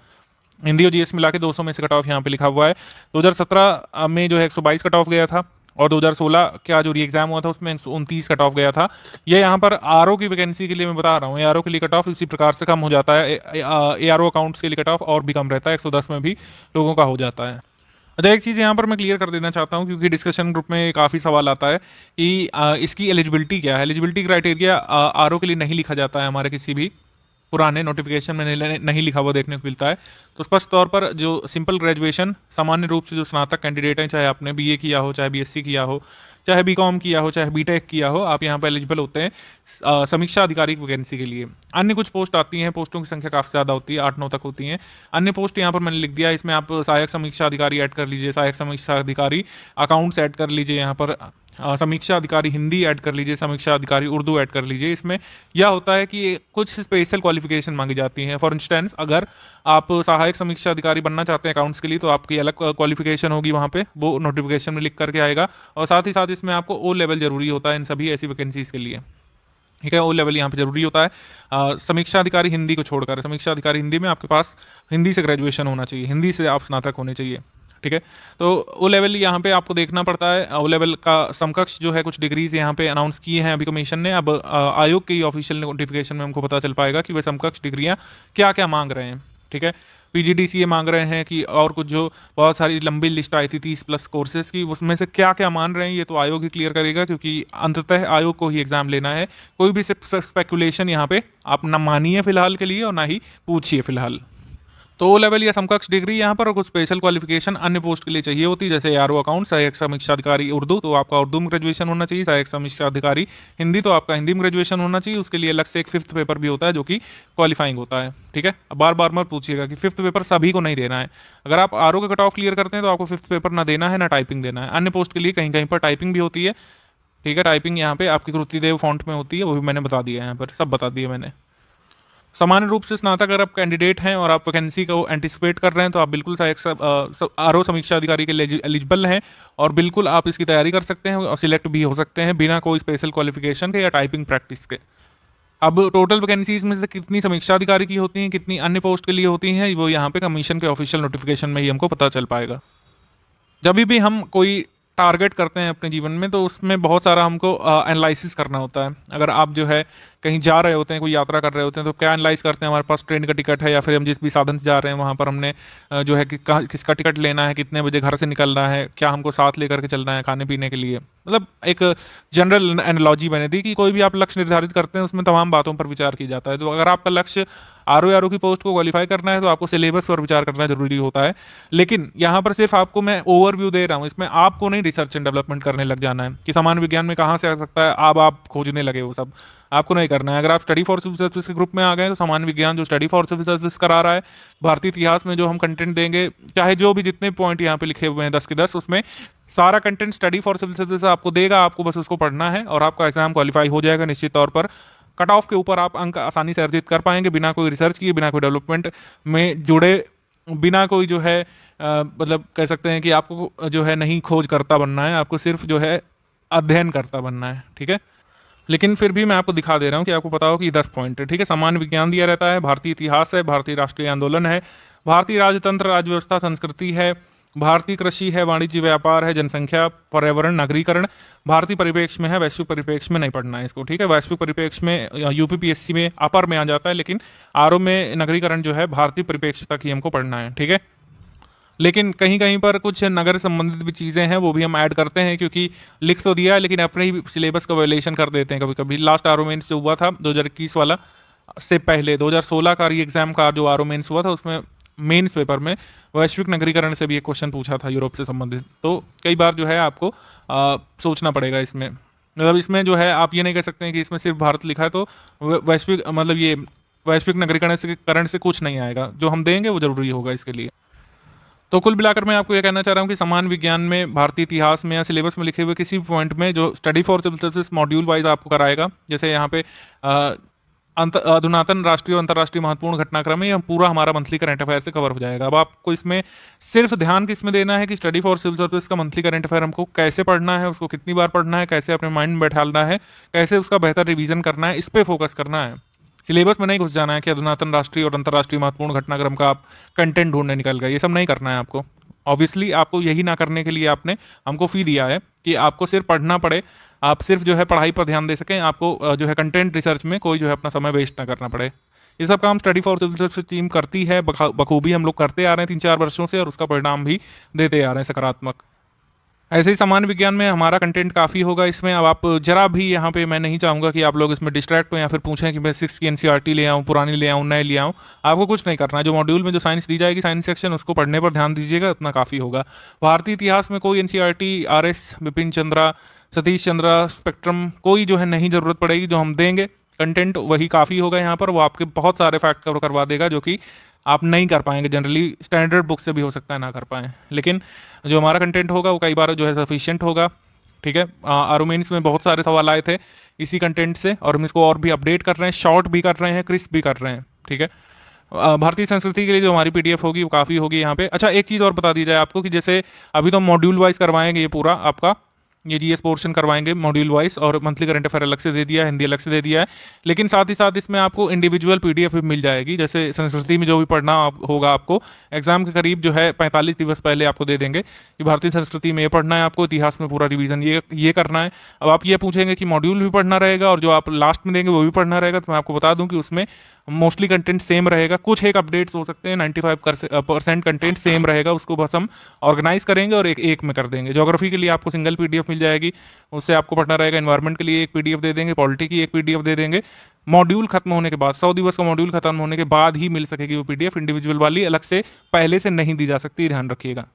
हिंदी और जीएस मिला के 200 में से कट ऑफ यहाँ पे लिखा हुआ है। 2017 में जो है 122 कट ऑफ गया था, और 2016 का जो री एग्जाम हुआ था उसमें 29 कट ऑफ गया था। ये यहाँ पर आरओ की वैकेंसी के लिए मैं बता रहा हूँ, आरओ के लिए कट ऑफ इसी प्रकार से कम हो जाता है। एआरओ अकाउंट्स के लिए कट ऑफ और भी कम रहता है, 110 में भी लोगों का हो जाता है। अच्छा, एक चीज़ यहाँ पर मैं क्लियर कर देना चाहता हूँ क्योंकि डिस्कशन ग्रुप में काफ़ी सवाल आता है कि इसकी एलिजिबिलिटी क्या है। एलिजिबिलिटी क्राइटेरिया आरओ के लिए नहीं लिखा जाता है, हमारे किसी भी पुराने नोटिफिकेशन में नहीं लिखा हुआ देखने को मिलता है। तो स्पष्ट तौर पर जो सिंपल ग्रेजुएशन, सामान्य रूप से जो स्नातक कैंडिडेट हैं, चाहे आपने बीए किया हो, चाहे बीएससी किया हो, चाहे बीकॉम किया हो, चाहे बीटेक किया हो, आप यहाँ पर एलिजिबल होते हैं समीक्षा अधिकारी की वैकेंसी के लिए। अन्य कुछ पोस्ट आती हैं, पोस्टों की संख्या काफ़ी ज़्यादा होती है, 8-9 तक होती हैं। अन्य पोस्ट यहाँ पर मैंने लिख दिया, इसमें आप सहायक समीक्षा अधिकारी ऐड कर लीजिए, सहायक समीक्षा अधिकारी अकाउंट्स ऐड कर लीजिए, यहाँ पर समीक्षा अधिकारी हिंदी ऐड कर लीजिए, समीक्षा अधिकारी उर्दू ऐड कर लीजिए। इसमें यह होता है कि कुछ स्पेशल क्वालिफिकेशन मांगी जाती हैं। फॉर इंस्टेंस, अगर आप सहायक समीक्षा अधिकारी बनना चाहते हैं अकाउंट्स के लिए, तो आपकी अलग क्वालिफिकेशन होगी, वहाँ पे वो नोटिफिकेशन में लिख करके आएगा। और साथ ही साथ इसमें आपको ओ लेवल जरूरी होता है इन सभी ऐसी वैकेंसीज के लिए, ठीक है। ओ लेवल यहाँ पे जरूरी होता है। समीक्षा अधिकारी हिंदी को छोड़कर, समीक्षा अधिकारी हिंदी में आपके पास हिंदी से ग्रेजुएशन होना चाहिए, हिंदी से आप स्नातक होने चाहिए, ठीक है। तो ओ लेवल यहाँ पे आपको देखना पड़ता है। ओ लेवल का समकक्ष जो है कुछ डिग्रीज यहाँ पे अनाउंस किए हैं अभी कमीशन ने। अब आयोग के ऑफिशियल नोटिफिकेशन में हमको पता चल पाएगा कि वे समकक्ष डिग्रियाँ क्या क्या मांग रहे हैं, ठीक है। पीजीडीसीए मांग रहे हैं कि, और कुछ जो बहुत सारी लंबी लिस्ट आई थी 30+ कोर्सेज की, उसमें से क्या क्या मान रहे हैं ये तो आयोग ही क्लियर करेगा, क्योंकि अंततः आयोग को ही एग्जाम लेना है। कोई भी सिर्फ स्पेकुलेशन यहाँ पे आप ना मानिए फिलहाल के लिए और ना ही पूछिए फिलहाल। तो ओ लेवल या समकक्ष डिग्री यहाँ पर, और कुछ स्पेशल क्वालिफिकेशन अन्य पोस्ट के लिए चाहिए होती है, जैसे आरओ अकाउंट, सहायक समीक्षा अधिकारी उर्दू, तो आपका उर्दू में ग्रेजुएशन होना चाहिए। सहायक समीक्षा अधिकारी हिंदी, तो आपका हिंदी में ग्रेजुएशन होना चाहिए। उसके लिए अलग से एक 5th पेपर भी होता है जो कि क्वालिफाइंग होता है, ठीक है। बार बार मत पूछिएगा कि 5th पेपर सभी को नहीं देना है। अगर आप आरओ का कट ऑफ क्लियर करते हैं तो आपको 5th पेपर ना देना है ना टाइपिंग देना है। अन्य पोस्ट के लिए कहीं कहीं पर टाइपिंग भी होती है, ठीक है। टाइपिंग यहाँ पे आपकी कृतिदेव फॉन्ट में होती है, वो भी मैंने बता दिया है, यहाँ पर सब बता दिया मैंने। सामान्य रूप से स्नातक अगर आप कैंडिडेट हैं और आप वैकेंसी को एंटिसिपेट कर रहे हैं तो आप बिल्कुल आरओ समीक्षा अधिकारी के लिए एलिजिबल हैं, और बिल्कुल आप इसकी तैयारी कर सकते हैं और सिलेक्ट भी हो सकते हैं बिना कोई स्पेशल क्वालिफिकेशन के या टाइपिंग प्रैक्टिस के। अब टोटल वैकेंसीज में से कितनी समीक्षा अधिकारी की होती हैं, कितनी अन्य पोस्ट के लिए होती हैं, वो यहाँ पे कमीशन के ऑफिशियल नोटिफिकेशन में ही हमको पता चल पाएगा। जब भी हम कोई टारगेट करते हैं अपने जीवन में तो उसमें बहुत सारा हमको एनालिसिस करना होता है। अगर आप जो है कहीं जा रहे होते हैं, कोई यात्रा कर रहे होते हैं, तो क्या एनालाइज करते हैं, हमारे पास ट्रेन का टिकट है या फिर हम जिस भी साधन से जा रहे हैं वहाँ पर हमने जो है किसका टिकट लेना है, कितने बजे घर से निकलना है, क्या हमको साथ लेकर के चलना है खाने पीने के लिए। मतलब एक जनरल एनालॉजी मैंने दी कि कोई भी आप लक्ष्य निर्धारित करते हैं उसमें तमाम बातों पर विचार किया जाता है। तो अगर आपका लक्ष्य आरओ की पोस्ट को क्वालिफाई करना है तो आपको सिलेबस पर विचार करना जरूरी होता है। लेकिन यहाँ पर सिर्फ आपको मैं ओवरव्यू दे रहा हूँ, इसमें आपको नहीं रिसर्च एंड डेवलपमेंट करने लग जाना है कि सामान्य विज्ञान में कहाँ से आ सकता है, अब आप खोजने लगे, वो सब आपको नहीं करना है। अगर आप स्टडी फॉर सिविल सर्विस के ग्रुप में आ गए तो सामान्य विज्ञान जो स्टडी फॉर सिविल सर्विस करा रहा है, भारतीय इतिहास में जो हम कंटेंट देंगे, चाहे जो भी जितने पॉइंट यहाँ पे लिखे हुए हैं 10 के 10, उसमें सारा content study for civil service आपको देगा। आपको बस उसको पढ़ना है और आपका एग्जाम क्वालिफाई हो जाएगा निश्चित तौर पर। कट ऑफ के ऊपर आप अंक आसानी से अर्जित कर पाएंगे बिना कोई रिसर्च किए, बिना कोई डेवलपमेंट में जुड़े, बिना कोई जो है मतलब कह सकते हैं कि आपको जो है नहीं खोज करता बनना है, आपको सिर्फ जो है अध्ययन करता बनना है, ठीक है। लेकिन फिर भी मैं आपको दिखा दे रहा हूँ कि आपको पता हो कि 10 पॉइंट है, ठीक है। सामान्य विज्ञान दिया रहता है, भारतीय इतिहास है, भारतीय राष्ट्रीय आंदोलन है, भारतीय राजतंत्र राज्य व्यवस्था संस्कृति है, भारतीय कृषि है, वाणिज्य व्यापार है, जनसंख्या, पर्यावरण, नगरीकरण, भारतीय परिप्रेक्ष्य में है, वैश्विक परिप्रेक्ष्य में नहीं पढ़ना है इसको, ठीक है। वैश्विक परिप्रेक्ष्य में यूपीपीएससी में अपर में आ जाता है, लेकिन आरओ में नगरीकरण जो है भारतीय परिप्रेक्ष्य तक ही हमको पढ़ना है, ठीक है। लेकिन कहीं कहीं पर कुछ नगर संबंधित भी चीज़ें हैं वो भी हम ऐड करते हैं, क्योंकि लिख तो दिया है लेकिन अपने ही सिलेबस का वायलेशन कर देते हैं कभी कभी। लास्ट आर मेंस जो हुआ था 2021 वाला, से पहले 2016 का री एग्जाम का जो आर मेंस हुआ था, उसमें मेंस पेपर में वैश्विक नगरीकरण से भी एक क्वेश्चन पूछा था यूरोप से संबंधित। तो कई बार जो है आपको सोचना पड़ेगा इसमें, मतलब इसमें जो है आप ये नहीं कह सकते हैं कि इसमें सिर्फ भारत लिखा है तो वैश्विक मतलब ये वैश्विक नगरीकरण से कुछ नहीं आएगा। जो हम देंगे वो जरूरी होगा इसके लिए। तो कुल मिलाकर मैं आपको ये कहना चाह रहा हूँ कि समान विज्ञान में, भारतीय इतिहास में या सिलेबस में लिखे हुए किसी भी पॉइंट में जो study for civil services module wise आपको कराएगा, जैसे यहाँ पे अधुनातन राष्ट्रीय और अंतर्राष्ट्रीय महत्वपूर्ण घटनाक्रम है, यह पूरा हमारा मंथली करंट अफेयर से कवर हो जाएगा। अब आपको इसमें सिर्फ ध्यान किसमें देना है कि स्टडी फॉर सिविल सर्विस का मंथली करंट अफेयर हमको कैसे पढ़ना है, उसको कितनी बार पढ़ना है, कैसे अपने माइंड में बैठाना है, कैसे उसका बेहतर रिवीजन करना है, इस पर फोकस करना है। सिलेबस में नहीं घुस जाना है कि अधुनातन राष्ट्रीय और अंतर्राष्ट्रीय महत्वपूर्ण घटनाक्रम का आप कंटेंट ढूंढने निकल गए, ये सब नहीं करना है आपको। ऑब्वियसली आपको यही ना करने के लिए आपने हमको फी दिया है कि आपको सिर्फ पढ़ना पड़े, आप सिर्फ जो है पढ़ाई पर ध्यान दे सकें, आपको जो है कंटेंट रिसर्च में कोई जो है अपना समय वेस्ट ना करना पड़े। ये सब काम study for civil service team करती है, बखूबी हम लोग करते आ रहे हैं 3-4 वर्षों से, और उसका परिणाम भी देते आ रहे हैं सकारात्मक। ऐसे ही सामान्य विज्ञान में हमारा कंटेंट काफ़ी होगा इसमें। अब आप जरा भी यहाँ पे मैं नहीं चाहूँगा कि आप लोग इसमें डिस्ट्रैक्ट हो या फिर पूछें कि मैं 6 की एनसीईआरटी ले आऊँ, पुरानी ले आऊँ, नए ले आऊँ। आपको कुछ नहीं करना है। जो मॉड्यूल में जो साइंस दी जाएगी, साइंस सेक्शन, उसको पढ़ने पर ध्यान दीजिएगा, उतना काफ़ी होगा। भारतीय इतिहास में कोई NCERT, RS, Bipin Chandra, Satish Chandra, spectrum, कोई जो है नहीं ज़रूरत पड़ेगी। जो हम देंगे कंटेंट वही काफ़ी होगा यहाँ पर, वो आपके बहुत सारे फैक्ट कवर करवा देगा जो कि आप नहीं कर पाएंगे, जनरली स्टैंडर्ड बुक से भी हो सकता है ना कर पाएँ। लेकिन जो हमारा कंटेंट होगा वो कई बार जो है सफिशिएंट होगा। ठीक है, आर्मेनियंस में बहुत सारे सवाल आए थे इसी कंटेंट से, और हम इसको और भी अपडेट कर रहे हैं, शॉर्ट भी कर रहे हैं, क्रिस्प भी कर रहे हैं। ठीक है, भारतीय संस्कृति के लिए जो हमारी पीडीएफ होगी वो काफ़ी होगी यहाँ पे। अच्छा, एक चीज़ और बता दी जाए आपको कि जैसे अभी तो मॉड्यूल वाइज करवाएंगे, ये पूरा आपका ये जीएस पोर्शन करवाएंगे मॉड्यूल वाइज, और मंथली करंट अफेयर अलग से दे दिया है, हिंदी अलग से दे दिया है। लेकिन साथ ही साथ इसमें आपको इंडिविजुअल पीडीएफ भी मिल जाएगी। जैसे संस्कृति में जो भी पढ़ना होगा आपको, एग्जाम के करीब जो है 45 दिवस पहले आपको दे देंगे कि भारतीय संस्कृति में ये पढ़ना है आपको, इतिहास में पूरा रिवीजन ये करना है। अब आप ये पूछेंगे कि मॉड्यूल भी पढ़ना रहेगा और जो आप लास्ट में देंगे वो भी पढ़ना रहेगा, तो मैं आपको बता दूं कि उसमें मोस्टली कंटेंट सेम रहेगा। कुछ एक अपडेट्स हो सकते हैं, 95% कंटेंट सेम रहेगा, उसको बस हम ऑर्गेनाइज करेंगे और एक में कर देंगे। ज्योग्राफी के लिए आपको सिंगल पीडीएफ मिल जाएगी, उससे आपको पढ़ना रहेगा। एनवायरमेंट के लिए एक पीडीएफ दे देंगे, पॉलिटी की एक पीडीएफ दे देंगे। मॉड्यूल खत्म होने के बाद, 100 दिवस का मॉड्यूल खत्म होने के बाद ही मिल सकेगी वो पीडीएफ, इंडिविजुअल वाली अलग से पहले से नहीं दी जा सकती, ध्यान रखिएगा।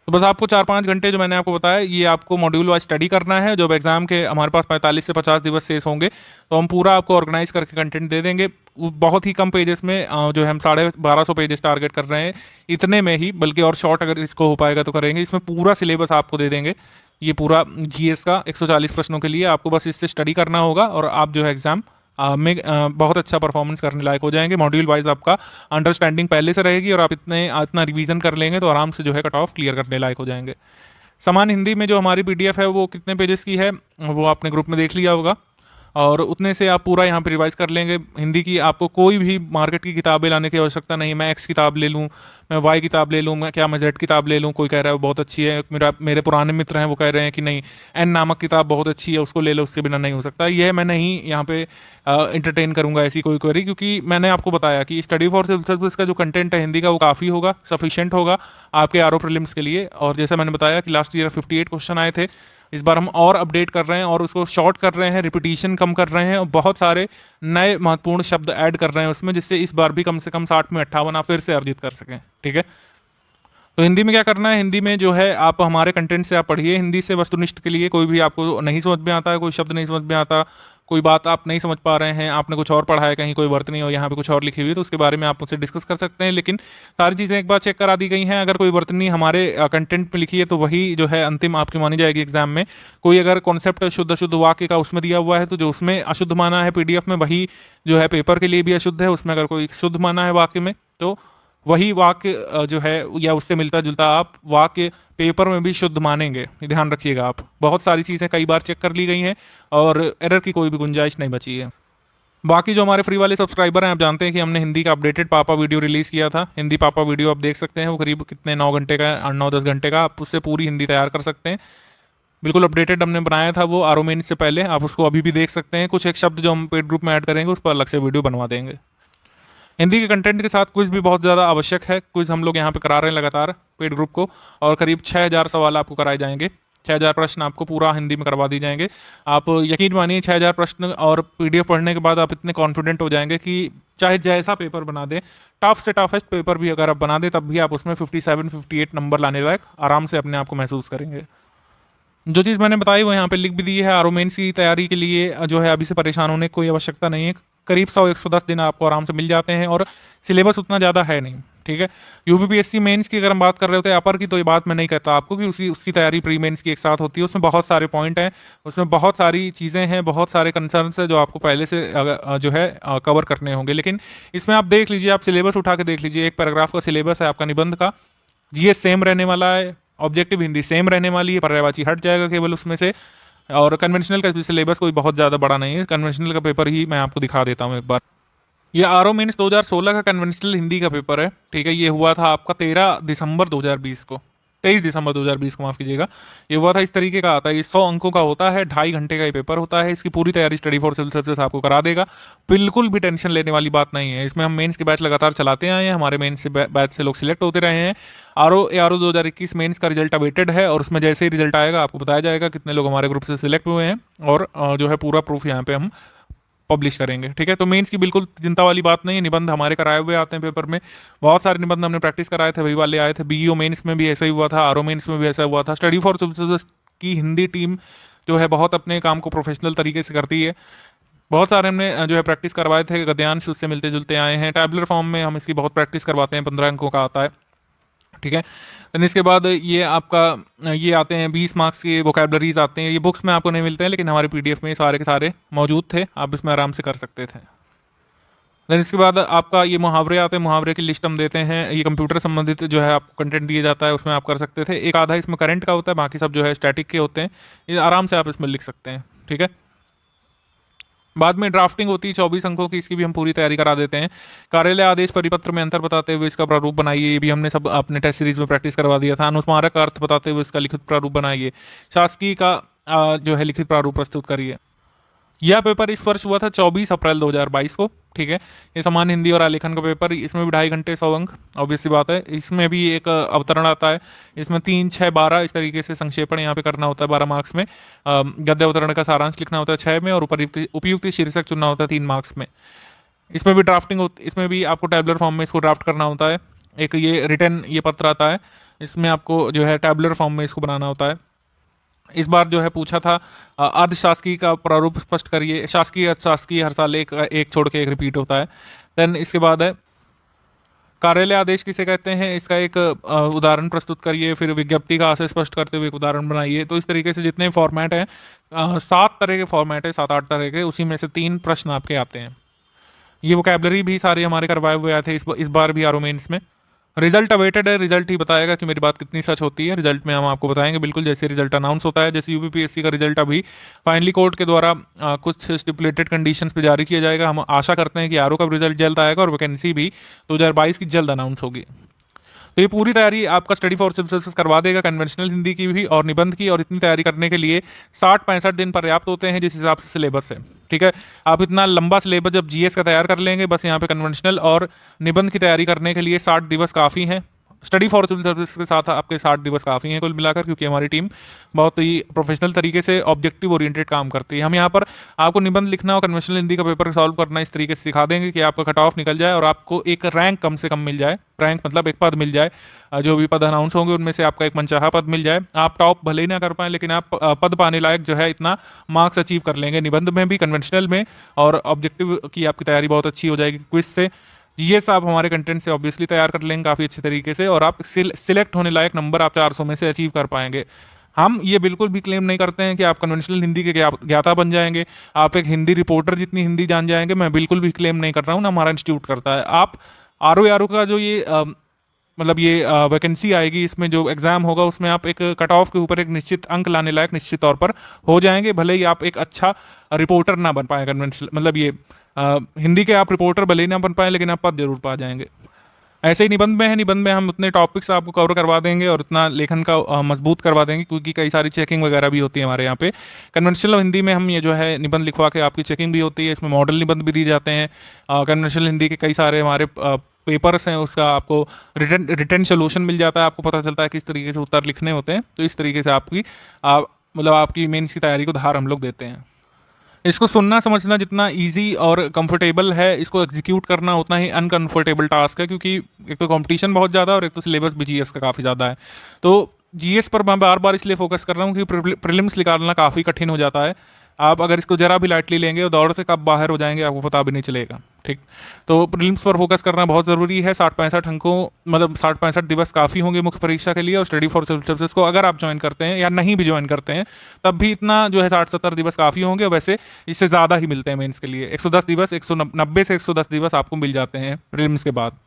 तो बस आपको 4-5 घंटे जो मैंने आपको बताया, ये आपको मॉड्यूल वाइज स्टडी करना है। जब एग्जाम के हमारे पास 45 से 50 दिवस शेष होंगे तो हम पूरा आपको ऑर्गेनाइज करके कंटेंट दे देंगे। बहुत ही कम पेजेस में जो है हम 1250 पेजेस टारगेट कर रहे हैं, इतने में ही, बल्कि और शॉर्ट अगर इसको हो पाएगा तो करेंगे। इसमें पूरा सिलेबस आपको दे देंगे, ये पूरा जीएस का 140 प्रश्नों के लिए आपको बस इससे स्टडी करना होगा और आप जो है एग्जाम में बहुत अच्छा परफॉर्मेंस करने लायक हो जाएंगे। मॉड्यूल वाइज आपका अंडरस्टैंडिंग पहले से रहेगी और आप इतना रिवीजन कर लेंगे तो आराम से जो है कट ऑफ क्लियर करने लायक हो जाएंगे। समान हिंदी में जो हमारी पीडीएफ है वो कितने पेजेस की है वो आपने ग्रुप में देख लिया होगा, और उतने से आप पूरा यहाँ पे रिवाइज कर लेंगे। हिंदी की आपको कोई भी मार्केट की किताबें लाने की आवश्यकता नहीं। मैं एक्स किताब ले लूँ, मैं वाई किताब ले लूँ, मैं जेड किताब ले लूँ, कोई कह रहा है वो बहुत अच्छी है, मेरे पुराने मित्र हैं वो कह रहे हैं कि नहीं एन नामक किताब बहुत अच्छी है उसको ले लो, उसके बिना नहीं हो सकता। यह मैं नहीं यहाँ पे इंटरटेन करूँगा ऐसी कोई क्वेरी, क्योंकि मैंने आपको बताया कि स्टडी फॉर सिविल सर्विस का जो कंटेंट है हिंदी का वो काफ़ी होगा, सफिशिएंट होगा आपके आरओ प्रीलिम्स के लिए। और जैसा मैंने बताया कि लास्ट ईयर 58 क्वेश्चन आए थे, इस बार हम और अपडेट कर रहे हैं और उसको शॉर्ट कर रहे हैं, रिपीटिशन कम कर रहे हैं और बहुत सारे नए महत्वपूर्ण शब्द ऐड कर रहे हैं उसमें, जिससे इस बार भी कम से कम 60 में 58 आप फिर से अर्जित कर सकें। ठीक है, तो हिंदी में क्या करना है, हिंदी में जो है आप हमारे कंटेंट से आप पढ़िए। हिंदी से वस्तुनिष्ठ के लिए कोई भी आपको नहीं समझ में आता है, कोई शब्द नहीं समझ में आता, कोई बात आप नहीं समझ पा रहे हैं, आपने कुछ और पढ़ा है कहीं, कोई वर्तनी और यहाँ पे कुछ और लिखी हुई है, तो उसके बारे में आप मुझसे डिस्कस कर सकते हैं। लेकिन सारी चीज़ें एक बार चेक करा दी गई हैं। अगर कोई वर्तनी हमारे कंटेंट में लिखी है तो वही जो है अंतिम आपकी मानी जाएगी एग्जाम में। कोई अगर कॉन्सेप्ट शुद्ध वाक्य का उसमें दिया हुआ है तो जो उसमें अशुद्ध माना है पीडीएफ में, वही जो है पेपर के लिए भी अशुद्ध है। उसमें अगर कोई शुद्ध माना है वाक्य में तो वही वाक्य जो है या उससे मिलता जुलता आप वाक्य पेपर में भी शुद्ध मानेंगे, ध्यान रखिएगा आप। बहुत सारी चीज़ें कई बार चेक कर ली गई हैं और एरर की कोई भी गुंजाइश नहीं बची है। बाकी जो हमारे फ्री वाले सब्सक्राइबर हैं, आप जानते हैं कि हमने हिंदी का अपडेटेड पापा वीडियो रिलीज़ किया था। हिंदी पापा वीडियो आप देख सकते हैं, वो करीब कितने 9 घंटे का, 8-9-10 घंटे का, आप उससे पूरी हिंदी तैयार कर सकते हैं। बिल्कुल अपडेटेड हमने बनाया था वो आरोमेन से पहले, आप उसको अभी भी देख सकते हैं। कुछ एक शब्द जो हम पेड ग्रुप में ऐड करेंगे उस पर अलग से वीडियो बनवा देंगे। हिंदी के कंटेंट के साथ क्विज भी बहुत ज़्यादा आवश्यक है। क्विज हम लोग यहाँ पे करा रहे हैं लगातार पेड ग्रुप को, और करीब 6000 सवाल आपको कराए जाएंगे। 6000 प्रश्न आपको पूरा हिंदी में करवा दिए जाएंगे। आप यकीन मानिए 6000 प्रश्न और पीडीएफ पढ़ने के बाद आप इतने कॉन्फिडेंट हो जाएंगे कि चाहे जैसा पेपर बना दें, टफ से टफेस्ट पेपर भी अगर आप बना दें, तब भी आप उसमें 57-58 नंबर लाने लायक आराम से अपने आप को महसूस करेंगे। जो चीज़ मैंने बताई वो यहाँ पे लिख भी दी है। आरओ मेंस की तैयारी के लिए जो है अभी से परेशान होने की कोई आवश्यकता नहीं है। करीब 100-110 दिन आपको आराम से मिल जाते हैं, और सिलेबस उतना ज़्यादा है नहीं, ठीक है। यूपीपीएससी मेंस की अगर हम बात कर रहे होते हैं अपर की, तो ये बात मैं नहीं कहता आपको कि उसकी तैयारी प्री मेंस की एक साथ होती है। उसमें बहुत सारे पॉइंट हैं, उसमें बहुत सारी चीज़ें हैं, बहुत सारे कंसर्न्स हैं जो आपको पहले से जो है कवर करने होंगे। लेकिन इसमें आप देख लीजिए, आप सिलेबस उठा के देख लीजिए, एक पैराग्राफ का सिलेबस है आपका निबंध का। जीएस सेम रहने वाला है, ऑब्जेक्टिव हिंदी सेम रहने वाली है, पर्यायवाची हट जाएगा केवल उसमें से, और कन्वेंशनल का सिलेबस कोई बहुत ज़्यादा बड़ा नहीं है। कन्वेंशनल का पेपर ही मैं आपको दिखा देता हूँ एक बार। ये आरओ मेंस 2016 का कन्वेंशनल हिंदी का पेपर है, ठीक है। ये हुआ था आपका 13 दिसंबर 2020 को, 23 दिसंबर 2020 को, माफ़ कीजिएगा। ये हुआ था, इस तरीके का आता है। ये 100 अंकों का होता है, 2.5 घंटे का ये पेपर होता है। इसकी पूरी तैयारी स्टडी फॉर सिविल सर्विसेज आपको करा देगा। बिल्कुल भी टेंशन लेने वाली बात नहीं है। इसमें हम मेंस के बैच लगातार चलाते आए हैं, हमारे मेंस से बैच से लोग सिलेक्ट होते रहे हैं। आरओ 2021 मेंस का रिजल्ट अवेटेड है, और उसमें जैसे ही रिजल्ट आएगा आपको बताया जाएगा कितने लोग हमारे ग्रुप से सिलेक्ट हुए हैं, और जो है पूरा प्रूफ यहाँ पे हम पब्लिश करेंगे, ठीक है। तो मेंस की बिल्कुल चिंता वाली बात नहीं है। निबंध हमारे कराए हुए आते हैं पेपर में, बहुत सारे निबंध हमने प्रैक्टिस कराए थे, वही वाले आए थे। बीईओ मेंस में भी ऐसा ही हुआ था, आरओ मेंस में भी ऐसा हुआ था। स्टडी फॉर सिविल सर्विसेज की हिंदी टीम जो है बहुत अपने काम को प्रोफेशनल तरीके से करती है। बहुत सारे हमने जो है प्रैक्टिस करवाए थे, गद्यांश उससे मिलते जुलते आए हैं। टैबलर फॉर्म में हम इसकी बहुत प्रैक्टिस करवाते हैं, 15 अंकों का आता है, ठीक है। देन इसके बाद ये आपका ये आते हैं 20 मार्क्स के वोकैबलरीज आते हैं। ये बुक्स में आपको नहीं मिलते हैं, लेकिन हमारे पीडीएफ में सारे के सारे मौजूद थे, आप इसमें आराम से कर सकते थे। देन इसके बाद आपका ये मुहावरे आते हैं, मुहावरे की लिस्ट हम देते हैं। ये कंप्यूटर संबंधित जो है आपको कंटेंट दिया जाता है, उसमें आप कर सकते थे। एक आधा इसमें करंट का होता है, बाकी सब जो है स्टैटिक के होते हैं। ये आराम से आप इसमें लिख सकते हैं, ठीक है। बाद में ड्राफ्टिंग होती है 24 अंकों की, इसकी भी हम पूरी तैयारी करा देते हैं। कार्यालय आदेश परिपत्र में अंतर बताते हुए इसका प्रारूप बनाइए, ये भी हमने सब अपने टेस्ट सीरीज में प्रैक्टिस करवा दिया था। अनुस्मारक अर्थ बताते हुए इसका लिखित प्रारूप बनाइए। शासकीय का जो है लिखित प्रारूप प्रस्तुत करिए। यह पेपर इस वर्ष हुआ था 24 अप्रैल 2022 को, ठीक है। ये सामान्य हिंदी और आलेखन का पेपर, इसमें भी 2.5 घंटे 100 अंक, ऑब्वियस सी बात है। इसमें भी एक अवतरण आता है, इसमें 3, 6, 12 इस तरीके से संक्षेपण यहाँ पे करना होता है 12 मार्क्स में। गद्य अवतरण का सारांश लिखना होता है 6 में, और उपयुक्त शीर्षक चुनना होता है 3 मार्क्स में। इसमें भी ड्राफ्टिंग होती, इसमें भी आपको टैबुलर फॉर्म में इसको ड्राफ्ट करना होता है। एक ये रिटर्न ये पत्र आता है, इसमें आपको जो है टैबुलर फॉर्म में इसको बनाना होता है। इस बार जो है पूछा था अर्धशासकीय का प्रारूप स्पष्ट करिए। शासकीय अर्धशासकीय हर साल एक छोड़ के एक रिपीट होता है। देन इसके बाद है कार्यालय आदेश किसे कहते हैं, इसका एक उदाहरण प्रस्तुत करिए। फिर विज्ञप्ति का आशय स्पष्ट करते हुए एक उदाहरण बनाइए। तो इस तरीके से जितने फॉर्मेट हैं 7 तरह के फॉर्मेट है, 7-8 तरह के, उसी में से 3 प्रश्न आपके आते हैं। ये वोकैबलरी भी सारे हमारे करवाए हुए आए थे इस बार भी आरओ मेंस में। रिजल्ट अवेटेड है, रिजल्ट ही बताएगा कि मेरी बात कितनी सच होती है। रिजल्ट में हम आपको बताएंगे बिल्कुल जैसे रिजल्ट अनाउंस होता है। जैसे यूपीपीएससी का रिजल्ट अभी फाइनली कोर्ट के द्वारा कुछ स्टिपुलेटेड कंडीशंस पे जारी किया जाएगा। हम आशा करते हैं कि आरओ का रिजल्ट जल्द आएगा, और वैकेंसी भी 2022 की जल्द अनाउंस होगी। तो ये पूरी तैयारी आपका स्टडी फॉर सिविल सर्विसेज करवा देगा, कन्वेंशनल हिंदी की भी और निबंध की। और इतनी तैयारी करने के लिए 60-65 दिन पर्याप्त होते हैं, जिस हिसाब से सिलेबस है, ठीक है। आप इतना लंबा सिलेबस जब जीएस का तैयार कर लेंगे, बस यहाँ पे कन्वेंशनल और निबंध की तैयारी करने के लिए 60 दिवस काफ़ी हैं। स्टडी फॉर सिविल सर्विस के साथ आपके 60 दिवस काफ़ी हैं कुल मिलाकर, क्योंकि हमारी टीम बहुत ही प्रोफेशनल तरीके से ऑब्जेक्टिव ओरिएंटेड काम करती है। हम यहाँ पर आपको निबंध लिखना और कन्वेंशनल हिंदी का पेपर सॉल्व करना इस तरीके से सिखा देंगे कि आपका कट ऑफ निकल जाए और आपको एक रैंक कम से कम मिल जाए। रैंक मतलब एक पद मिल जाए, जो भी पद अनाउंस होंगे उनमें से आपका एक मनचाहा पद मिल जाए। आप टॉप भले ही ना कर पाएं, लेकिन आप पद पाने लायक जो है इतना मार्क्स अचीव कर लेंगे निबंध में भी, कन्वेंशनल में, और ऑब्जेक्टिव की आपकी तैयारी बहुत अच्छी हो जाएगी क्विज से। जीएस आप हमारे कंटेंट से ऑब्वियसली तैयार कर लेंगे काफ़ी अच्छे तरीके से, और आप सिलेक्ट होने लायक नंबर आप 400 में से अचीव कर पाएंगे। हम ये बिल्कुल भी क्लेम नहीं करते हैं कि आप कन्वेंशनल हिंदी के ज्ञाता बन जाएंगे, आप एक हिंदी रिपोर्टर जितनी हिंदी जान जाएंगे। मैं बिल्कुल भी क्लेम नहीं कर रहा हूँ, ना हमारा इंस्टीट्यूट करता है। आप आरओ का जो ये मतलब ये वैकेंसी आएगी, इसमें जो एग्जाम होगा उसमें आप एक कट ऑफ के ऊपर एक निश्चित अंक लाने लायक निश्चित तौर पर हो जाएंगे। भले ही आप एक अच्छा रिपोर्टर ना बन पाए कन्वेंशनल, मतलब ये हिंदी के आप रिपोर्टर भले ही ना बन पाए, लेकिन आप पद जरूर पा जाएंगे। ऐसे ही निबंध में है, निबंध में हम उतने टॉपिक्स आपको कवर करवा देंगे और उतना लेखन का मजबूत करवा देंगे, क्योंकि कई सारी चेकिंग वगैरह भी होती है हमारे यहाँ पे। कन्वेंशनल हिंदी में हम ये जो है निबंध लिखवा के आपकी चेकिंग भी होती है, इसमें मॉडल निबंध भी दिए जाते हैं। कन्वेंशनल हिंदी के कई सारे हमारे पेपर्स हैं, उसका आपको रिटन सोल्यूशन मिल जाता है, आपको पता चलता है किस तरीके से उत्तर लिखने होते हैं। तो इस तरीके से आपकी मतलब आपकी मेंस की तैयारी को धार हम लोग देते हैं। इसको सुनना समझना जितना इजी और कंफर्टेबल है, इसको एग्जीक्यूट करना उतना ही अनकंफर्टेबल टास्क है, क्योंकि एक तो कंपटीशन बहुत ज़्यादा और एक तो सिलेबस भी जीएस का काफ़ी ज़्यादा है। तो जीएस पर मैं बार बार इसलिए फोकस कर रहा हूँ कि प्रीलिम्स निकालना काफ़ी कठिन हो जाता है। आप अगर इसको जरा भी लाइटली लेंगे और दौड़ से कब बाहर हो जाएंगे आपको पता भी नहीं चलेगा। ठीक, तो प्रीलिम्स पर फोकस करना बहुत ज़रूरी है। 60-65 अंकों मतलब 60-65 दिवस काफ़ी होंगे मुख्य परीक्षा के लिए। और स्टडी फॉर सिविल सर्विसेज को अगर आप ज्वाइन करते हैं या नहीं भी ज्वाइन करते हैं तब भी इतना जो है 60-70 दिवस काफ़ी होंगे। वैसे इससे ज़्यादा ही मिलते हैं मेंस के लिए। 110 दिवस 190 से 110 दिवस आपको मिल जाते हैं प्रीलिम्स के बाद।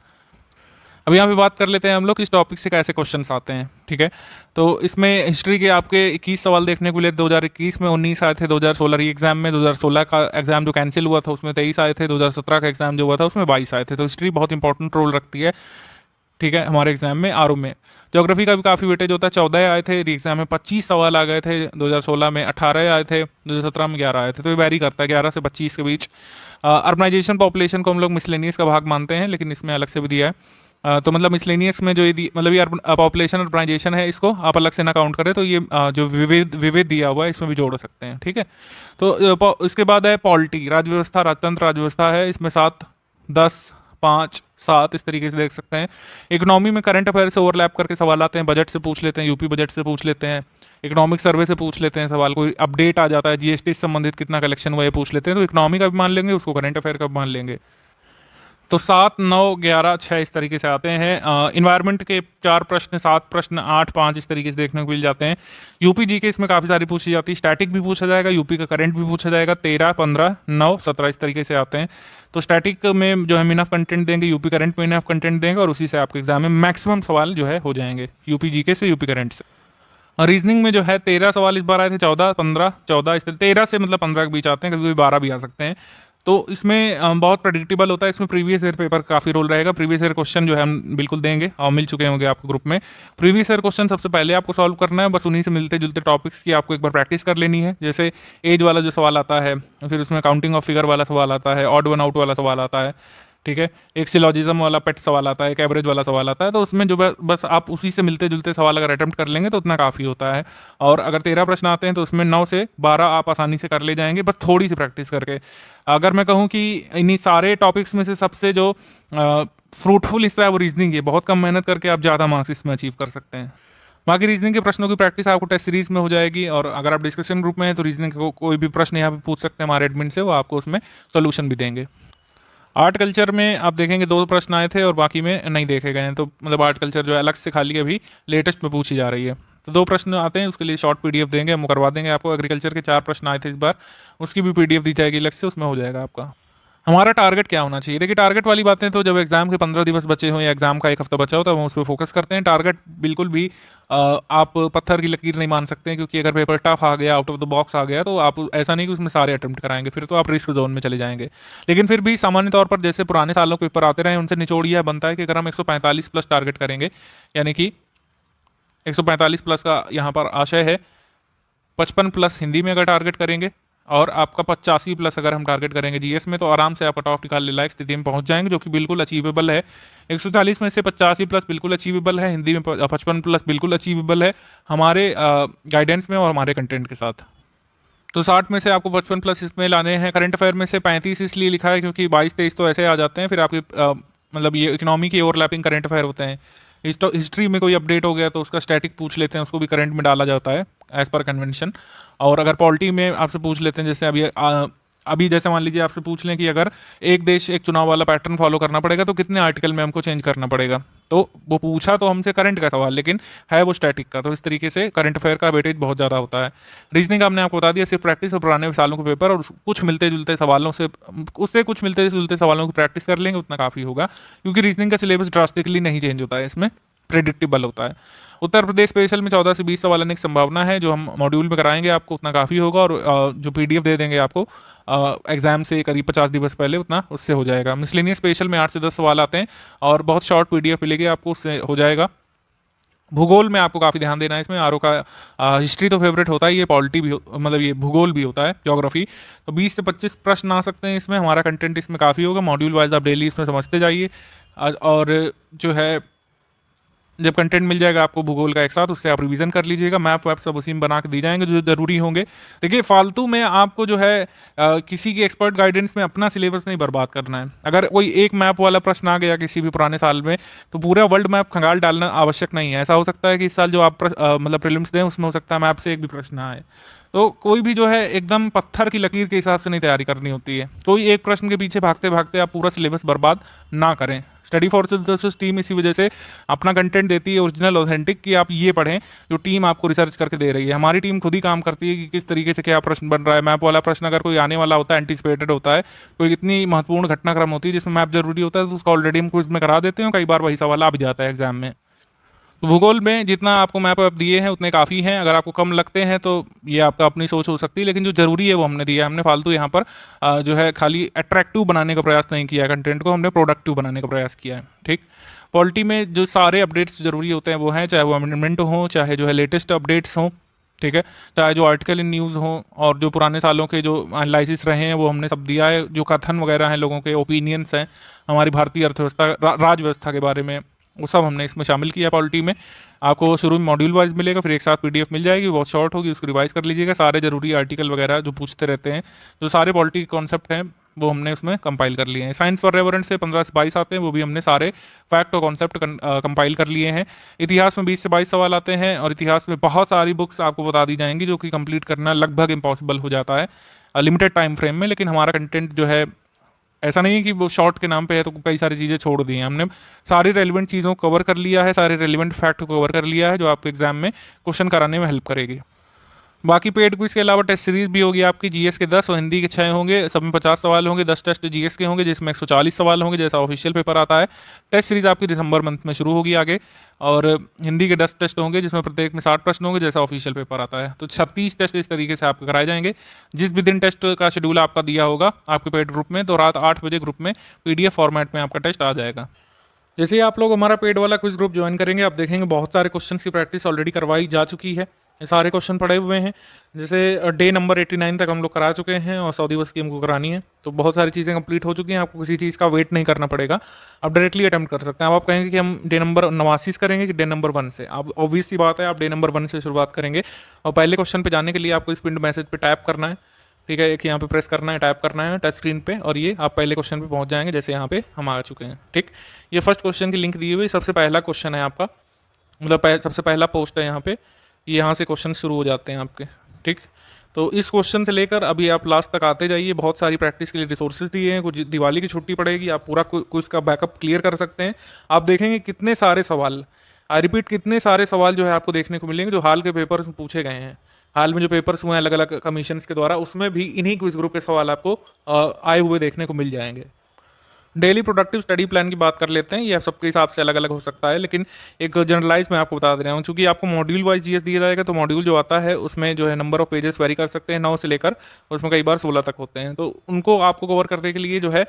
अब यहाँ पे बात कर लेते हैं हम लोग इस टॉपिक से कैसे क्वेश्चंस आते हैं। ठीक है, तो इसमें हिस्ट्री के आपके 21 सवाल देखने को मिले। 2021 में 19 आए थे, 2016 री एग्जाम में, 2016 का एग्जाम जो कैंसिल हुआ था उसमें 23 आए थे, 2017 का एग्जाम जो हुआ था उसमें 22 आए थे। तो हिस्ट्री बहुत इंपॉर्टेंट रोल रखती है। ठीक है, हमारे एग्जाम में आरओ में। ज्योग्राफी का भी काफ़ी वेटेज होता है। 14 आए थे, री एग्जाम में 25 सवाल आ गए थे। 2016 में 18 आए थे, 2017 में 11 आए थे। तो ये वैरी करता है 11 से 25 के बीच। अर्बनाइजेशन पॉपुलेशन को हम लोग मिसलेनियस का भाग मानते हैं, लेकिन इसमें अलग से भी दिया है। तो मतलब मिसलेनियस में जो ये मतलब ये पॉपुलेशन अर्बनाइजेशन है, इसको आप अलग से ना काउंट करें तो ये जो विविध दिया हुआ है इसमें भी जोड़ सकते हैं। ठीक है, तो इसके बाद है पॉलिटी, राज्य व्यवस्था, राजतंत्र राज्य व्यवस्था है। इसमें 7, 10, 5, 7 इस तरीके से देख सकते हैं। इकोनॉमी में करंट अफेयर से ओवरलैप करके सवाल आते हैं। बजट से पूछ लेते हैं, यूपी बजट से पूछ लेते हैं, इकोनॉमिक सर्वे से पूछ लेते हैं सवाल। कोई अपडेट आ जाता है जीएसटी से संबंधित कितना कलेक्शन हुआ है पूछ लेते हैं। तो इकोनॉमी का भी मान लेंगे, उसको करंट अफेयर का भी मान लेंगे। तो 7, 9, 11, 6 इस तरीके से आते हैं। इन्वायरमेंट के 4 प्रश्न, 7 प्रश्न, 8, 5 इस तरीके से देखने को मिल जाते हैं। यूपी जी के इसमें काफ़ी सारी पूछी जाती है। स्टैटिक भी पूछा जाएगा, यूपी का करंट भी पूछा जाएगा। 13, 15, 9, 17 इस तरीके से आते हैं। तो स्टैटिक में जो है इनफ कंटेंट देंगे, यूपी करंट में इनफ कंटेंट देंगे और उसी से आपके एग्जाम में मैक्सिमम सवाल जो है हो जाएंगे यूपी जी के से, यूपी करंट से। रीजनिंग में जो है 13 सवाल इस बार आए थे। 14, 15, 14 इस 13 से मतलब 15 के बीच आते हैं, कभी कभी 12 भी आ सकते हैं। तो इसमें बहुत प्रेडिक्टेबल होता है। इसमें प्रीवियस ईयर पेपर काफ़ी रोल रहेगा। प्रीवियस ईयर क्वेश्चन जो है हम बिल्कुल देंगे और मिल चुके होंगे आपको ग्रुप में। प्रीवियस ईयर क्वेश्चन सबसे पहले आपको सॉल्व करना है, बस उन्हीं से मिलते जुलते टॉपिक्स की आपको एक बार प्रैक्टिस कर लेनी है। जैसे एज वाला जो सवाल आता है, फिर उसमें काउंटिंग ऑफ फिगर वाला सवाल आता है, ऑड वन आउट वाला सवाल आता है। ठीक है, एक सिलॉजिज्म वाला पेट सवाल आता है, एक एवरेज वाला सवाल आता है। तो उसमें जो बस आप उसी से मिलते जुलते सवाल अगर अटेम्प्ट कर लेंगे तो उतना काफ़ी होता है। और अगर 13 प्रश्न आते हैं तो उसमें 9 से 12 आप आसानी से कर ले जाएंगे, बस थोड़ी सी प्रैक्टिस करके। अगर मैं कहूँ कि इन्हीं सारे टॉपिक्स में से सबसे जो फ्रूटफुल हिस्सा है वो रीजनिंग है। बहुत कम मेहनत करके आप ज़्यादा मार्क्स इसमें अचीव कर सकते हैं। बाकी रीजनिंग के प्रश्नों की प्रैक्टिस आपको टेस्ट सीरीज में हो जाएगी। और अगर आप डिस्कशन ग्रुप में हैं तो रीजनिंग को कोई भी प्रश्न यहाँ पे पूछ सकते हैं हमारे एडमिन से, वो आपको उसमें सोल्यूशन भी देंगे। आर्ट कल्चर में आप देखेंगे 2 प्रश्न आए थे और बाकी में नहीं देखे गए हैं। तो मतलब आर्ट कल्चर जो है अलग से खाली अभी लेटेस्ट में पूछी जा रही है। तो 2 प्रश्न आते हैं, उसके लिए शॉर्ट पीडीएफ देंगे, हम करवा देंगे आपको। एग्रीकल्चर के 4 प्रश्न आए थे इस बार, उसकी भी पीडीएफ दी जाएगी अलग से, उसमें हो जाएगा आपका। हमारा टारगेट क्या होना चाहिए? देखिए, टारगेट वाली बातें तो जब एग्जाम के 15 दिवस बचे हों या एग्जाम का 1 हफ्ता बचा हो तब हम उस पर फोकस करते हैं। टारगेट बिल्कुल भी आप पत्थर की लकीर नहीं मान सकते हैं, क्योंकि अगर पेपर टफ आ गया, आउट ऑफ द बॉक्स आ गया, तो आप ऐसा नहीं कि उसमें सारे अटेम्प्ट कराएंगे, फिर तो आप रिस्क जोन में चले जाएंगे। लेकिन फिर भी सामान्य तौर पर जैसे पुराने सालों के पेपर आते रहे, उनसे निचोड़ यह बनता है कि अगर हम 145 प्लस टारगेट करेंगे, यानी कि 145 प्लस का यहाँ पर आशय है 55 प्लस हिंदी में अगर टारगेट करेंगे और आपका 85 प्लस अगर हम टारगेट करेंगे जीएस में, तो आराम से आप कट ऑफ निकालने लायक स्थिति में पहुंच जाएंगे, जो कि बिल्कुल अचीवेबल है। 140 में से 85 प्लस बिल्कुल अचीवेबल है, हिंदी में 55 प्लस बिल्कुल अचीवेबल है हमारे गाइडेंस में और हमारे कंटेंट के साथ। तो 60 में से आपको 55 प्लस इसमें लाने हैं। करंट अफेयर में से 35 इसलिए लिखा है क्योंकि 22-23 तो ऐसे आ जाते हैं, फिर आपकी मतलब ये इकोनॉमी की ओवरलैपिंग करंट अफेयर होते हैं। हिस्ट्री में कोई अपडेट हो गया तो उसका स्टैटिक पूछ लेते हैं, उसको भी करंट में डाला जाता है एज पर कन्वेंशन। और अगर पॉलिटी में आपसे पूछ लेते हैं, जैसे अभी जैसे मान लीजिए आपसे पूछ लें कि अगर एक देश एक चुनाव वाला पैटर्न फॉलो करना पड़ेगा तो कितने आर्टिकल में हमको चेंज करना पड़ेगा, तो वो पूछा तो हमसे करंट का सवाल, लेकिन है वो स्टैटिक का। तो इस तरीके से करंट अफेयर का वेटेज बहुत ज़्यादा होता है। रीजनिंग का हमने आपको बता दिया, सिर्फ प्रैक्टिस और पुराने सालों के पेपर और कुछ मिलते जुलते सवालों से, उससे कुछ मिलते जुलते सवालों की प्रैक्टिस कर लेंगे, उतना काफ़ी होगा, क्योंकि रीजनिंग का सिलेबस ड्रास्टिकली नहीं चेंज होता है इसमें। प्रेडिक्टेबल होता है। उत्तर प्रदेश स्पेशल में 14 से 20 सवाल आने की संभावना है, जो हम मॉड्यूल में कराएंगे आपको उतना काफ़ी होगा, और जो पीडीएफ दे देंगे आपको एग्जाम से करीब 50 दिवस पहले, उतना उससे हो जाएगा। मिसलेनियस स्पेशल में 8 से 10 सवाल आते हैं और बहुत शॉर्ट पीडीएफ मिलेगी आपको, उससे हो जाएगा। भूगोल में आपको काफ़ी ध्यान देना है इसमें। आरओ का हिस्ट्री तो फेवरेट होता है, ये पॉलिटी भी मतलब ये भूगोल भी होता है, ज्योग्राफी। तो 20 से 25 प्रश्न आ सकते हैं इसमें। हमारा कंटेंट इसमें काफ़ी होगा, मॉड्यूल वाइज आप डेली इसमें समझते जाइए। और जो है जब कंटेंट मिल जाएगा आपको भूगोल का एक साथ, उससे आप रिवीजन कर लीजिएगा। मैप वैप सब उसी में बना के दी जाएंगे जो जरूरी होंगे। देखिए, फालतू में आपको जो है किसी की एक्सपर्ट गाइडेंस में अपना सिलेबस नहीं बर्बाद करना है। अगर कोई एक मैप वाला प्रश्न आ गया किसी भी पुराने साल में, तो पूरा वर्ल्ड मैप खंगाल डालना आवश्यक नहीं है। ऐसा हो सकता है कि इस साल जो आप मतलब प्रीलिम्स दें उसमें हो सकता है मैप से एक भी प्रश्न आए। तो कोई भी जो है एकदम पत्थर की लकीर के हिसाब से नहीं तैयारी करनी होती है। कोई एक प्रश्न के पीछे भागते भागते आप पूरा सिलेबस बर्बाद ना करें। स्टडी फॉर सिविल टीम इसी वजह से अपना कंटेंट देती है ओरिजिनल ऑथेंटिक, कि आप ये पढ़ें जो टीम आपको रिसर्च करके दे रही है। हमारी टीम खुद ही काम करती है कि किस तरीके से क्या प्रश्न बन रहा है। मैप वाला प्रश्न अगर कोई आने वाला होता है, एंटिसिपेटेड होता है, कोई इतनी महत्वपूर्ण घटनाक्रम होती है जिसमें मैप जरूरी होता है, तो उसका ऑलरेडी हम क्विज में करा देते हैं। कई बार वही सवाल आ भी जाता है एग्जाम में। तो भूगोल में जितना आपको मैप वैप दिए हैं उतने काफ़ी हैं। अगर आपको कम लगते हैं तो ये आपका अपनी सोच हो सकती है, लेकिन जो जरूरी है वो हमने दिया है। हमने फालतू यहाँ पर जो है खाली अट्रैक्टिव बनाने का प्रयास नहीं किया है कंटेंट को, हमने प्रोडक्टिव बनाने का प्रयास किया है। ठीक, पॉलिटी में जो सारे अपडेट्स जरूरी होते हैं वो हैं, चाहे वो अमेंडमेंट हो, चाहे जो है लेटेस्ट अपडेट्स हों, ठीक है, चाहे जो आर्टिकल इन न्यूज़ हो, और जो पुराने सालों के जो एनालिसिस रहे हैं वो हमने सब दिया है। जो कथन वगैरह हैं, लोगों के ओपिनियंस हैं हमारी भारतीय अर्थव्यवस्था राज व्यवस्था के बारे में, वो सब हमने इसमें शामिल किया। पॉलिटी में आपको शुरू में मॉड्यूल वाइज मिलेगा, फिर एक साथ पीडीएफ मिल जाएगी, बहुत शॉर्ट होगी, उसको रिवाइज कर लीजिएगा। सारे जरूरी आर्टिकल वगैरह जो पूछते रहते हैं, जो सारे पॉलिटी के कॉन्सेप्ट हैं वो हमने उसमें कंपाइल कर लिए हैं। साइंस फॉर रेफरेंस से 15 से 22 आते हैं, वो भी हमने सारे फैक्ट और कॉन्सेप्ट कंपाइल कर लिए हैं। इतिहास में 20 से 22 सवाल आते हैं, और इतिहास में बहुत सारी बुक्स आपको बता दी जाएंगी जो कि कंप्लीट करना लगभग इम्पॉसिबल हो जाता है लिमिटेड टाइम फ्रेम में। लेकिन हमारा कंटेंट जो है ऐसा नहीं है कि वो शॉर्ट के नाम पे है तो कई सारी चीज़ें छोड़ दी हैं। हमने सारी रेलिवेंट चीज़ों को कवर कर लिया है, सारे रेलिवेंट फैक्ट को कवर कर लिया है, जो आपको एग्जाम में क्वेश्चन कराने में हेल्प करेगी। बाकी पेड क्विज के अलावा टेस्ट सीरीज भी होगी आपकी। जीएस के 10 और हिंदी के 6 होंगे, सब में 50 सवाल होंगे। 10 टेस्ट जीएस के होंगे जिसमें 140 सवाल होंगे, जैसा ऑफिशियल पेपर आता है। टेस्ट सीरीज आपकी दिसंबर मंथ में शुरू होगी आगे, और हिंदी के 10 टेस्ट होंगे जिसमें प्रत्येक में 60 प्रश्न होंगे, जैसा ऑफिशियल पेपर आता है। तो 36 टेस्ट इस तरीके से आपके कराए जाएंगे। जिस भी दिन टेस्ट का शेड्यूल आपका दिया होगा आपके पेड ग्रुप में, तो रात 8 बजे ग्रुप में पीडीएफ फॉर्मेट में आपका टेस्ट आ जाएगा। जैसे ही आप लोग हमारा पेड वाला क्विज ग्रुप ज्वाइन करेंगे, आप देखेंगे बहुत सारे क्वेश्चंस की प्रैक्टिस ऑलरेडी करवाई जा चुकी है। ये सारे क्वेश्चन पड़े हुए हैं, जैसे डे नंबर 89 तक हम लोग करा चुके हैं, और 100 दिवस की हमको करानी है। तो बहुत सारी चीज़ें कंप्लीट हो चुकी हैं, आपको किसी चीज़ का वेट नहीं करना पड़ेगा, आप डायरेक्टली अटेम्प्ट कर सकते हैं। अब आप कहेंगे कि हम डे नंबर 89 करेंगे कि डे नंबर 1 से, अब ऑब्वियस सी बात है आप डे नंबर 1 से शुरुआत करेंगे। और पहले क्वेश्चन पे जाने के लिए आपको इस पिंड मैसेज पे टैप करना है, ठीक है, एक यहाँ पे प्रेस करना है, टैप करना है टच स्क्रीन पे, और ये आप पहले क्वेश्चन पे पहुंच जाएंगे, जैसे यहाँ पे हम आ चुके हैं। ठीक, ये फर्स्ट क्वेश्चन की लिंक दी हुई, सबसे पहला क्वेश्चन है आपका, मतलब सबसे पहला पोस्ट है यहाँ पे, यहाँ से क्वेश्चन शुरू हो जाते हैं आपके। ठीक, तो इस क्वेश्चन से लेकर अभी आप लास्ट तक आते जाइए। बहुत सारी प्रैक्टिस के लिए रिसोर्सेज दिए हैं, कुछ दिवाली की छुट्टी पड़ेगी, आप पूरा क्विज का बैकअप क्लियर कर सकते हैं। आप देखेंगे कितने सारे सवाल, आई रिपीट, कितने सारे सवाल जो है आपको देखने को मिलेंगे जो हाल के पेपर्स में पूछे गए हैं। हाल में जो पेपर्स हुए हैं अलग अलग कमीशन के द्वारा, उसमें भी इन्हीं क्विज ग्रुप के सवाल आपको आए हुए देखने को मिल जाएंगे। डेली प्रोडक्टिव स्टडी प्लान की बात कर लेते हैं। ये सबके हिसाब से अलग अलग हो सकता है, लेकिन एक जनरलाइज मैं आपको बता दे रहा हूँ। चूंकि आपको मॉड्यूल वाइज जीएस दिया जाएगा, तो मॉड्यूल जो आता है उसमें जो है नंबर ऑफ पेजेस वेरी कर सकते हैं, 9 से लेकर उसमें कई बार 16 तक होते हैं। तो उनको आपको कवर करने के लिए जो है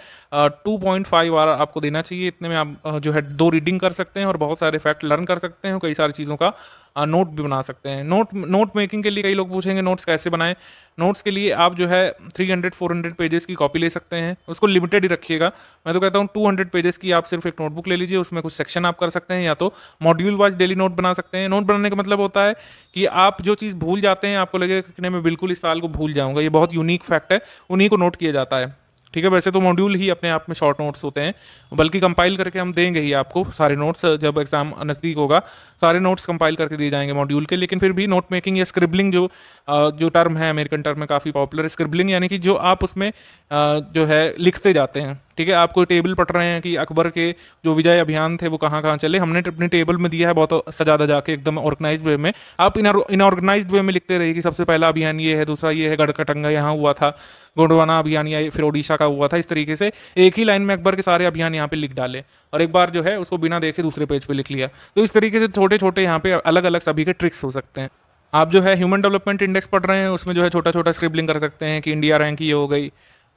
2.5 आवर आपको देना चाहिए। इतने में आप जो है 2 रीडिंग कर सकते हैं और बहुत सारे फैक्ट लर्न कर सकते हैं, कई सारी चीज़ों का नोट भी बना सकते हैं। नोट मेकिंग के लिए कई लोग पूछेंगे नोट्स कैसे बनाएं। नोट्स के लिए आप जो है 300-400 पेजेस की कॉपी ले सकते हैं, उसको लिमिटेड ही रखिएगा। मैं तो कहता हूँ 200 पेजेस की आप सिर्फ एक नोटबुक ले लीजिए, उसमें कुछ सेक्शन आप कर सकते हैं, या तो मॉड्यूल वाइज डेली नोट बना सकते हैं। नोट बनाने का मतलब होता है कि आप जो चीज़ भूल जाते हैं, आपको लगेगा कि नहीं मैं बिल्कुल इस साल को भूल जाऊँगा, ये बहुत यूनिक फैक्ट है, उन्हीं को नोट किया जाता है। ठीक है, वैसे तो मॉड्यूल ही अपने आप में शॉर्ट नोट्स होते हैं, बल्कि कंपाइल करके हम देंगे ही आपको सारे नोट्स, जब एग्जाम नज़दीक होगा सारे नोट्स कंपाइल करके दिए जाएंगे मॉड्यूल के। लेकिन फिर भी नोट मेकिंग या स्क्रिबलिंग जो टर्म है अमेरिकन टर्म में काफ़ी पॉपुलर, स्क्रिबलिंग यानी कि जो आप उसमें जो है लिखते जाते हैं, ठीक है, आप कोई टेबल पढ़ रहे हैं कि अकबर के जो विजय अभियान थे वो कहाँ कहाँ चले, हमने अपने टेबल में दिया है बहुत सजा धजा के एकदम ऑर्गेनाइज वे में। आप इनऑर्गेनाइज्ड वे में लिखते रहिए कि सबसे पहला अभियान ये है, दूसरा ये है, गढ़कटंगा यहाँ हुआ था, गोंडवाना अभियान या फिर ओडिशा का हुआ था। इस तरीके से एक ही लाइन में अकबर के सारे अभियान यहाँ पे लिख डाले और एक बार जो है उसको बिना देखे दूसरे पेज पे लिख लिया। तो इस तरीके से छोटे छोटे यहाँ पे अलग अलग सभी के ट्रिक्स हो सकते हैं। आप जो है ह्यूमन डेवलपमेंट इंडेक्स पढ़ रहे हैं, उसमें जो है छोटा छोटा स्क्रिबलिंग कर सकते हैं कि इंडिया रैंक ये हो गई,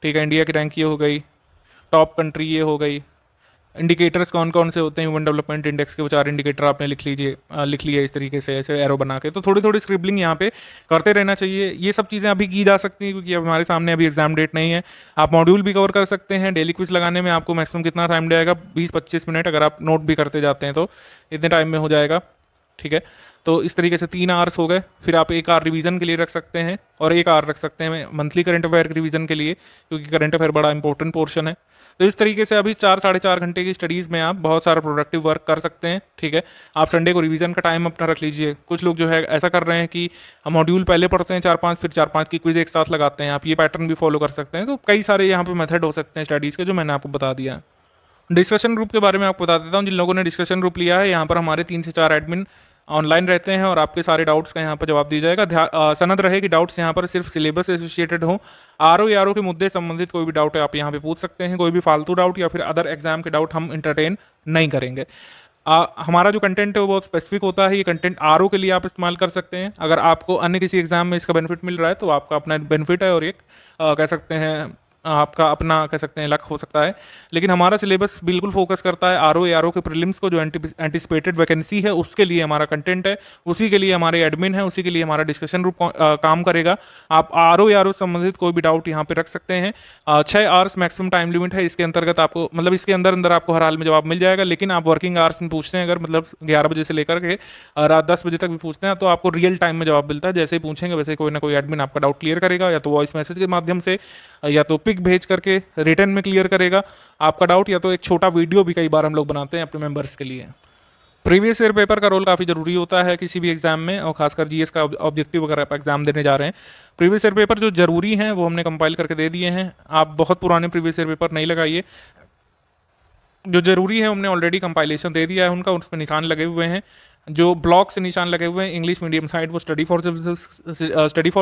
ठीक है, इंडिया की रैंक ये हो गई, टॉप कंट्री ये हो गई, इंडिकेटर्स कौन कौन से होते हैं ह्यूमन डेवलपमेंट इंडेक्स के, वो 4 इंडिकेटर आपने लिख लिए इस तरीके से ऐसे एरो बना के। तो थोड़ी थोड़ी स्क्रिबलिंग यहाँ पे करते रहना चाहिए। ये सब चीज़ें अभी की जा सकती हैं क्योंकि अब हमारे सामने अभी एग्जाम डेट नहीं है। आप मॉड्यूल भी कवर कर सकते हैं। डेली क्विज लगाने में आपको मैक्सिमम कितना टाइम जाएगा, 20-25 मिनट। अगर आप नोट भी करते जाते हैं तो इतने टाइम में हो जाएगा, ठीक है। तो इस तरीके से 3 आवर्स हो गए। फिर आप 1 आवर रिवीजन के लिए रख सकते हैं और 1 आवर रख सकते हैं मंथली करंट अफेयर के रिवीजन के लिए, क्योंकि करंट अफेयर बड़ा इंपॉर्टेंट पोर्शन है। तो इस तरीके से अभी 4-4.5 घंटे की स्टडीज़ में आप बहुत सारा प्रोडक्टिव वर्क कर सकते हैं, ठीक है। आप संडे को रिवीजन का टाइम अपना रख लीजिए। कुछ लोग जो है ऐसा कर रहे हैं कि मॉड्यूल पहले पढ़ते हैं 4-5, फिर 4-5 की क्विज एक साथ लगाते हैं। आप ये पैटर्न भी फॉलो कर सकते हैं। तो कई सारे यहाँ पे मेथड हो सकते हैं स्टडीज़ के, जो मैंने आपको बता दिया है। डिस्कशन ग्रुप के बारे में आपको बता देता हूँ। जिन लोगों ने डिस्कशन ग्रुप लिया है, यहाँ पर हमारे 3 से 4 एडमिन ऑनलाइन रहते हैं और आपके सारे डाउट्स का यहाँ पर जवाब दिया जाएगा। सनद रहे कि डाउट्स यहाँ पर सिर्फ सिलेबस से एसोसिएटेड हो। आरओ के मुद्दे संबंधित कोई भी डाउट है आप यहाँ पे पूछ सकते हैं। कोई भी फालतू डाउट या फिर अदर एग्जाम के डाउट हम इंटरटेन नहीं करेंगे। हमारा जो कंटेंट है वो बहुत स्पेसिफिक होता है। ये कंटेंट आरओ के लिए आप इस्तेमाल कर सकते हैं। अगर आपको अन्य किसी एग्जाम में इसका बेनिफिट मिल रहा है तो आपका अपना बेनिफिट है और एक कह सकते हैं आपका अपना कह सकते हैं लक हो सकता है। लेकिन हमारा सिलेबस बिल्कुल फोकस करता है आरओ के प्रीलिम्स को, जो एंटिसिपेटेड वैकेंसी है उसके लिए हमारा कंटेंट है, उसी के लिए हमारे एडमिन है, उसी के लिए हमारा डिस्कशन ग्रुप काम करेगा। आप आरओ संबंधित कोई भी डाउट यहाँ पे रख सकते हैं। 6 आवर्स मैक्सिमम टाइम लिमिट है। इसके अंतर्गत आपको मतलब इसके अंदर आपको हर हाल में जवाब मिल जाएगा। लेकिन आप वर्किंग आवर्स में पूछते हैं, अगर मतलब 11 बजे से लेकर के रात 10 बजे तक भी पूछते हैं, तो आपको रियल टाइम में जवाब मिलता है। जैसे ही पूछेंगे वैसे कोई ना कोई एडमिन आपका डाउट क्लियर करेगा, या तो वॉइस मैसेज के माध्यम से या तो पिक भेज करके रिटर्न में क्लियर करेगा आपका डाउट, या तो एक छोटा वीडियो भी कई बार हम लोग बनाते हैं अपने मेंबर्स के लिए। प्रीवियस ईयर पेपर का रोल काफ़ी जरूरी होता है किसी भी एग्जाम में, और खासकर जीएस का ऑब्जेक्टिव अगर आप एग्जाम देने जा रहे हैं। प्रीवियस ईयर पेपर जो जरूरी हैं वो हमने कंपाइल करके दे दिए हैं। आप बहुत पुराने प्रीवियस ईयर पेपर नहीं लगाइए। जो जरूरी है हमने ऑलरेडी कंपाइलेशन दे दिया है उनका, उस पर निशान लगे हुए हैं। जो ब्लॉक से निशान लगे हुए हैं इंग्लिश मीडियम साइड, वो स्टडी फॉर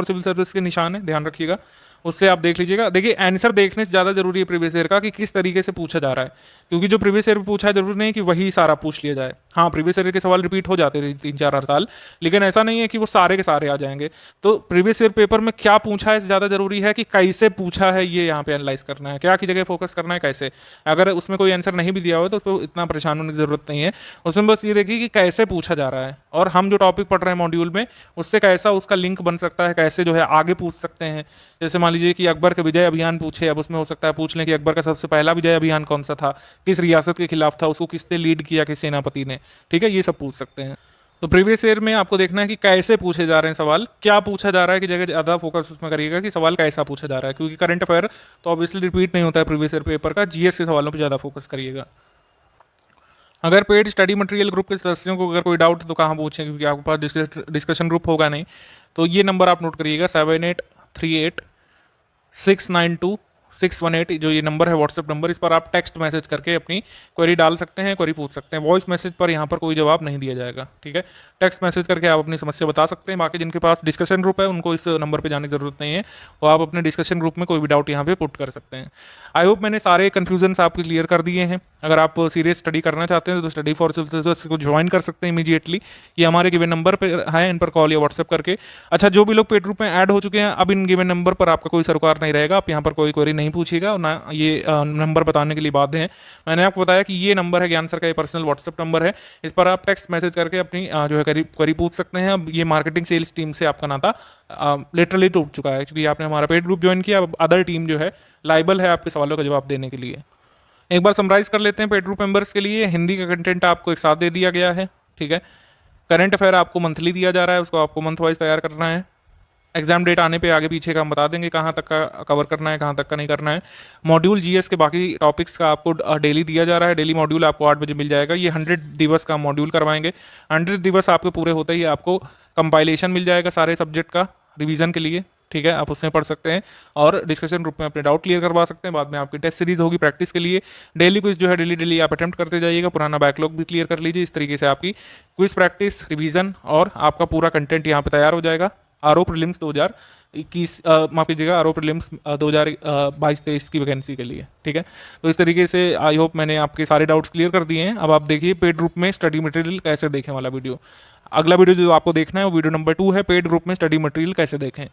सिविल सर्विस के निशान है, ध्यान रखिएगा। उससे आप देख लीजिएगा। देखिए आंसर देखने से ज़्यादा जरूरी है प्रीवियस ईयर का कि किस तरीके से पूछा जा रहा है, क्योंकि जो प्रीवियस ईयर में पूछा है जरूरी नहीं कि वही सारा पूछ लिया जाए। हाँ, प्रीवियस ईयर के सवाल रिपीट हो जाते थे 3-4 साल, लेकिन ऐसा नहीं है कि वो सारे के सारे आ जाएंगे। तो प्रीवियस ईयर पेपर में क्या पूछा है ज़्यादा जरूरी है कि कैसे पूछा है, ये यहाँ पे एनालाइज करना है। क्या की जगह फोकस करना है, कैसे। अगर उसमें कोई आंसर नहीं भी दिया हो तो उसको इतना परेशान होने की जरूरत नहीं है। उसमें बस ये देखिए कि कैसे पूछा जा रहा है, और हम जो टॉपिक पढ़ रहे हैं मॉड्यूल में उससे कैसा उसका लिंक बन सकता है, कैसे जो है आगे पूछ सकते हैं। जैसे मान लीजिए कि अकबर के विजय अभियान पूछे, अब उसमें हो सकता है पूछ लें कि अकबर का सबसे पहला विजय अभियान कौन सा था, किस रियासत के खिलाफ था, उसको किसने लीड किया, किस सेनापति ने, ठीक है, ये सब पूछ सकते हैं। तो प्रीवियस ईयर में आपको देखना है कि कैसे पूछे जा रहे हैं सवाल, क्या पूछा जा रहा है की जगह ज़्यादा फोकस उसमें करिएगा कि सवाल कैसा पूछा जा रहा है, क्योंकि करंट अफेयर तो ऑब्वियसली रिपीट नहीं होता है प्रीवियस ईयर पेपर का। जीएस के सवालों पर ज़्यादा फोकस करिएगा। अगर पेड स्टडी मटेरियल ग्रुप के सदस्यों को अगर कोई डाउट है तो कहाँ पूछें, क्योंकि आपके पास डिस्कशन ग्रुप होगा नहीं। तो ये नंबर आप नोट करिएगा 7838692618, जो ये नंबर है व्हाट्सएप नंबर। इस पर आप टेक्स्ट मैसेज करके अपनी क्वेरी डाल सकते हैं, क्वेरी पूछ सकते हैं। वॉइस मैसेज पर यहाँ पर कोई जवाब नहीं दिया जाएगा, ठीक है। टेक्स्ट मैसेज करके आप अपनी समस्या बता सकते हैं। बाकी जिनके पास डिस्कशन ग्रुप है उनको इस नंबर पर जाने की जरूरत नहीं है, वो आप अपने डिस्कशन ग्रुप में कोई भी डाउट यहाँ पे पुट कर सकते हैं। आई होप मैंने सारे कन्फ्यूजन्स आपके क्लियर कर दिए हैं। अगर आप सीरियस स्टडी करना चाहते हैं तो स्टडी फॉर सिविल सर्विस को ज्वाइन कर सकते हैं इमीडिएटली। ये हमारे गिवन नंबर पर है, इन पर कॉल या व्हाट्सएप करके। अच्छा, जो भी लोग पेड ग्रुप में ऐड हो चुके हैं, अब इन गिवन नंबर पर आपका कोई सरोकार नहीं रहेगा। आप यहाँ पर कोई क्वेरी नहीं पूछिएगा, ना ये नंबर बताने के लिए बाध्य हैं। मैंने आपको बताया कि ये नंबर है ज्ञान सर का, ये पर्सनल व्हाट्सएप नंबर है। इस पर आप टेक्स्ट मैसेज करके अपनी जो है क्वेरी पूछ सकते हैं। अब ये मार्केटिंग सेल्स टीम से आपका नाता लिटरली टूट चुका है, क्योंकि आपने हमारा पेड ग्रुप ज्वाइन किया। अब अदर टीम जो है लाइबल है आपके सवालों का जवाब देने के लिए। एक बार समराइज कर लेते हैं पेड ग्रुप मेंबर्स के लिए। हिंदी का कंटेंट आपको एक साथ दे दिया गया है, ठीक है। करंट अफेयर आपको मंथली दिया जा रहा है, उसको आपको मंथ वाइज तैयार करना है। एग्जाम डेट आने पे आगे पीछे का हम बता देंगे कहाँ तक का कवर करना है, कहाँ तक का नहीं करना है। मॉड्यूल जीएस के बाकी टॉपिक्स का आपको डेली दिया जा रहा है। डेली मॉड्यूल आपको 8 बजे मिल जाएगा। ये 100 दिवस का मॉड्यूल करवाएंगे। 100 दिवस आपके पूरे होते ही आपको कंपाइलेशन मिल जाएगा सारे सब्जेक्ट का रिवीजन के लिए, ठीक है, आप उसमें पढ़ सकते हैं और डिस्कशन ग्रुप में अपने डाउट क्लियर करवा सकते हैं। बाद में आपकी टेस्ट सीरीज होगी प्रैक्टिस के लिए। डेली क्विज जो है डेली आप अटेम्प्ट करते जाइएगा, पुराना बैकलॉग भी क्लियर कर लीजिए। इस तरीके से आपकी क्विज प्रैक्टिस, रिवीजन और आपका पूरा कंटेंट यहाँ पे तैयार हो जाएगा आरओ प्रीलिम्स 2021 माफ कीजिएगा आरओ प्रीलिम्स 2022-23 की वैकेंसी के लिए। ठीक है, तो इस तरीके से आई होप मैंने आपके सारे डाउट्स क्लियर कर दिए हैं। अब आप देखिए पेड ग्रुप में स्टडी मटेरियल कैसे देखें वाला वीडियो। अगला वीडियो जो आपको देखना है वो वीडियो नंबर 2 है, पेड ग्रुप में स्टडी मटेरियल कैसे देखें।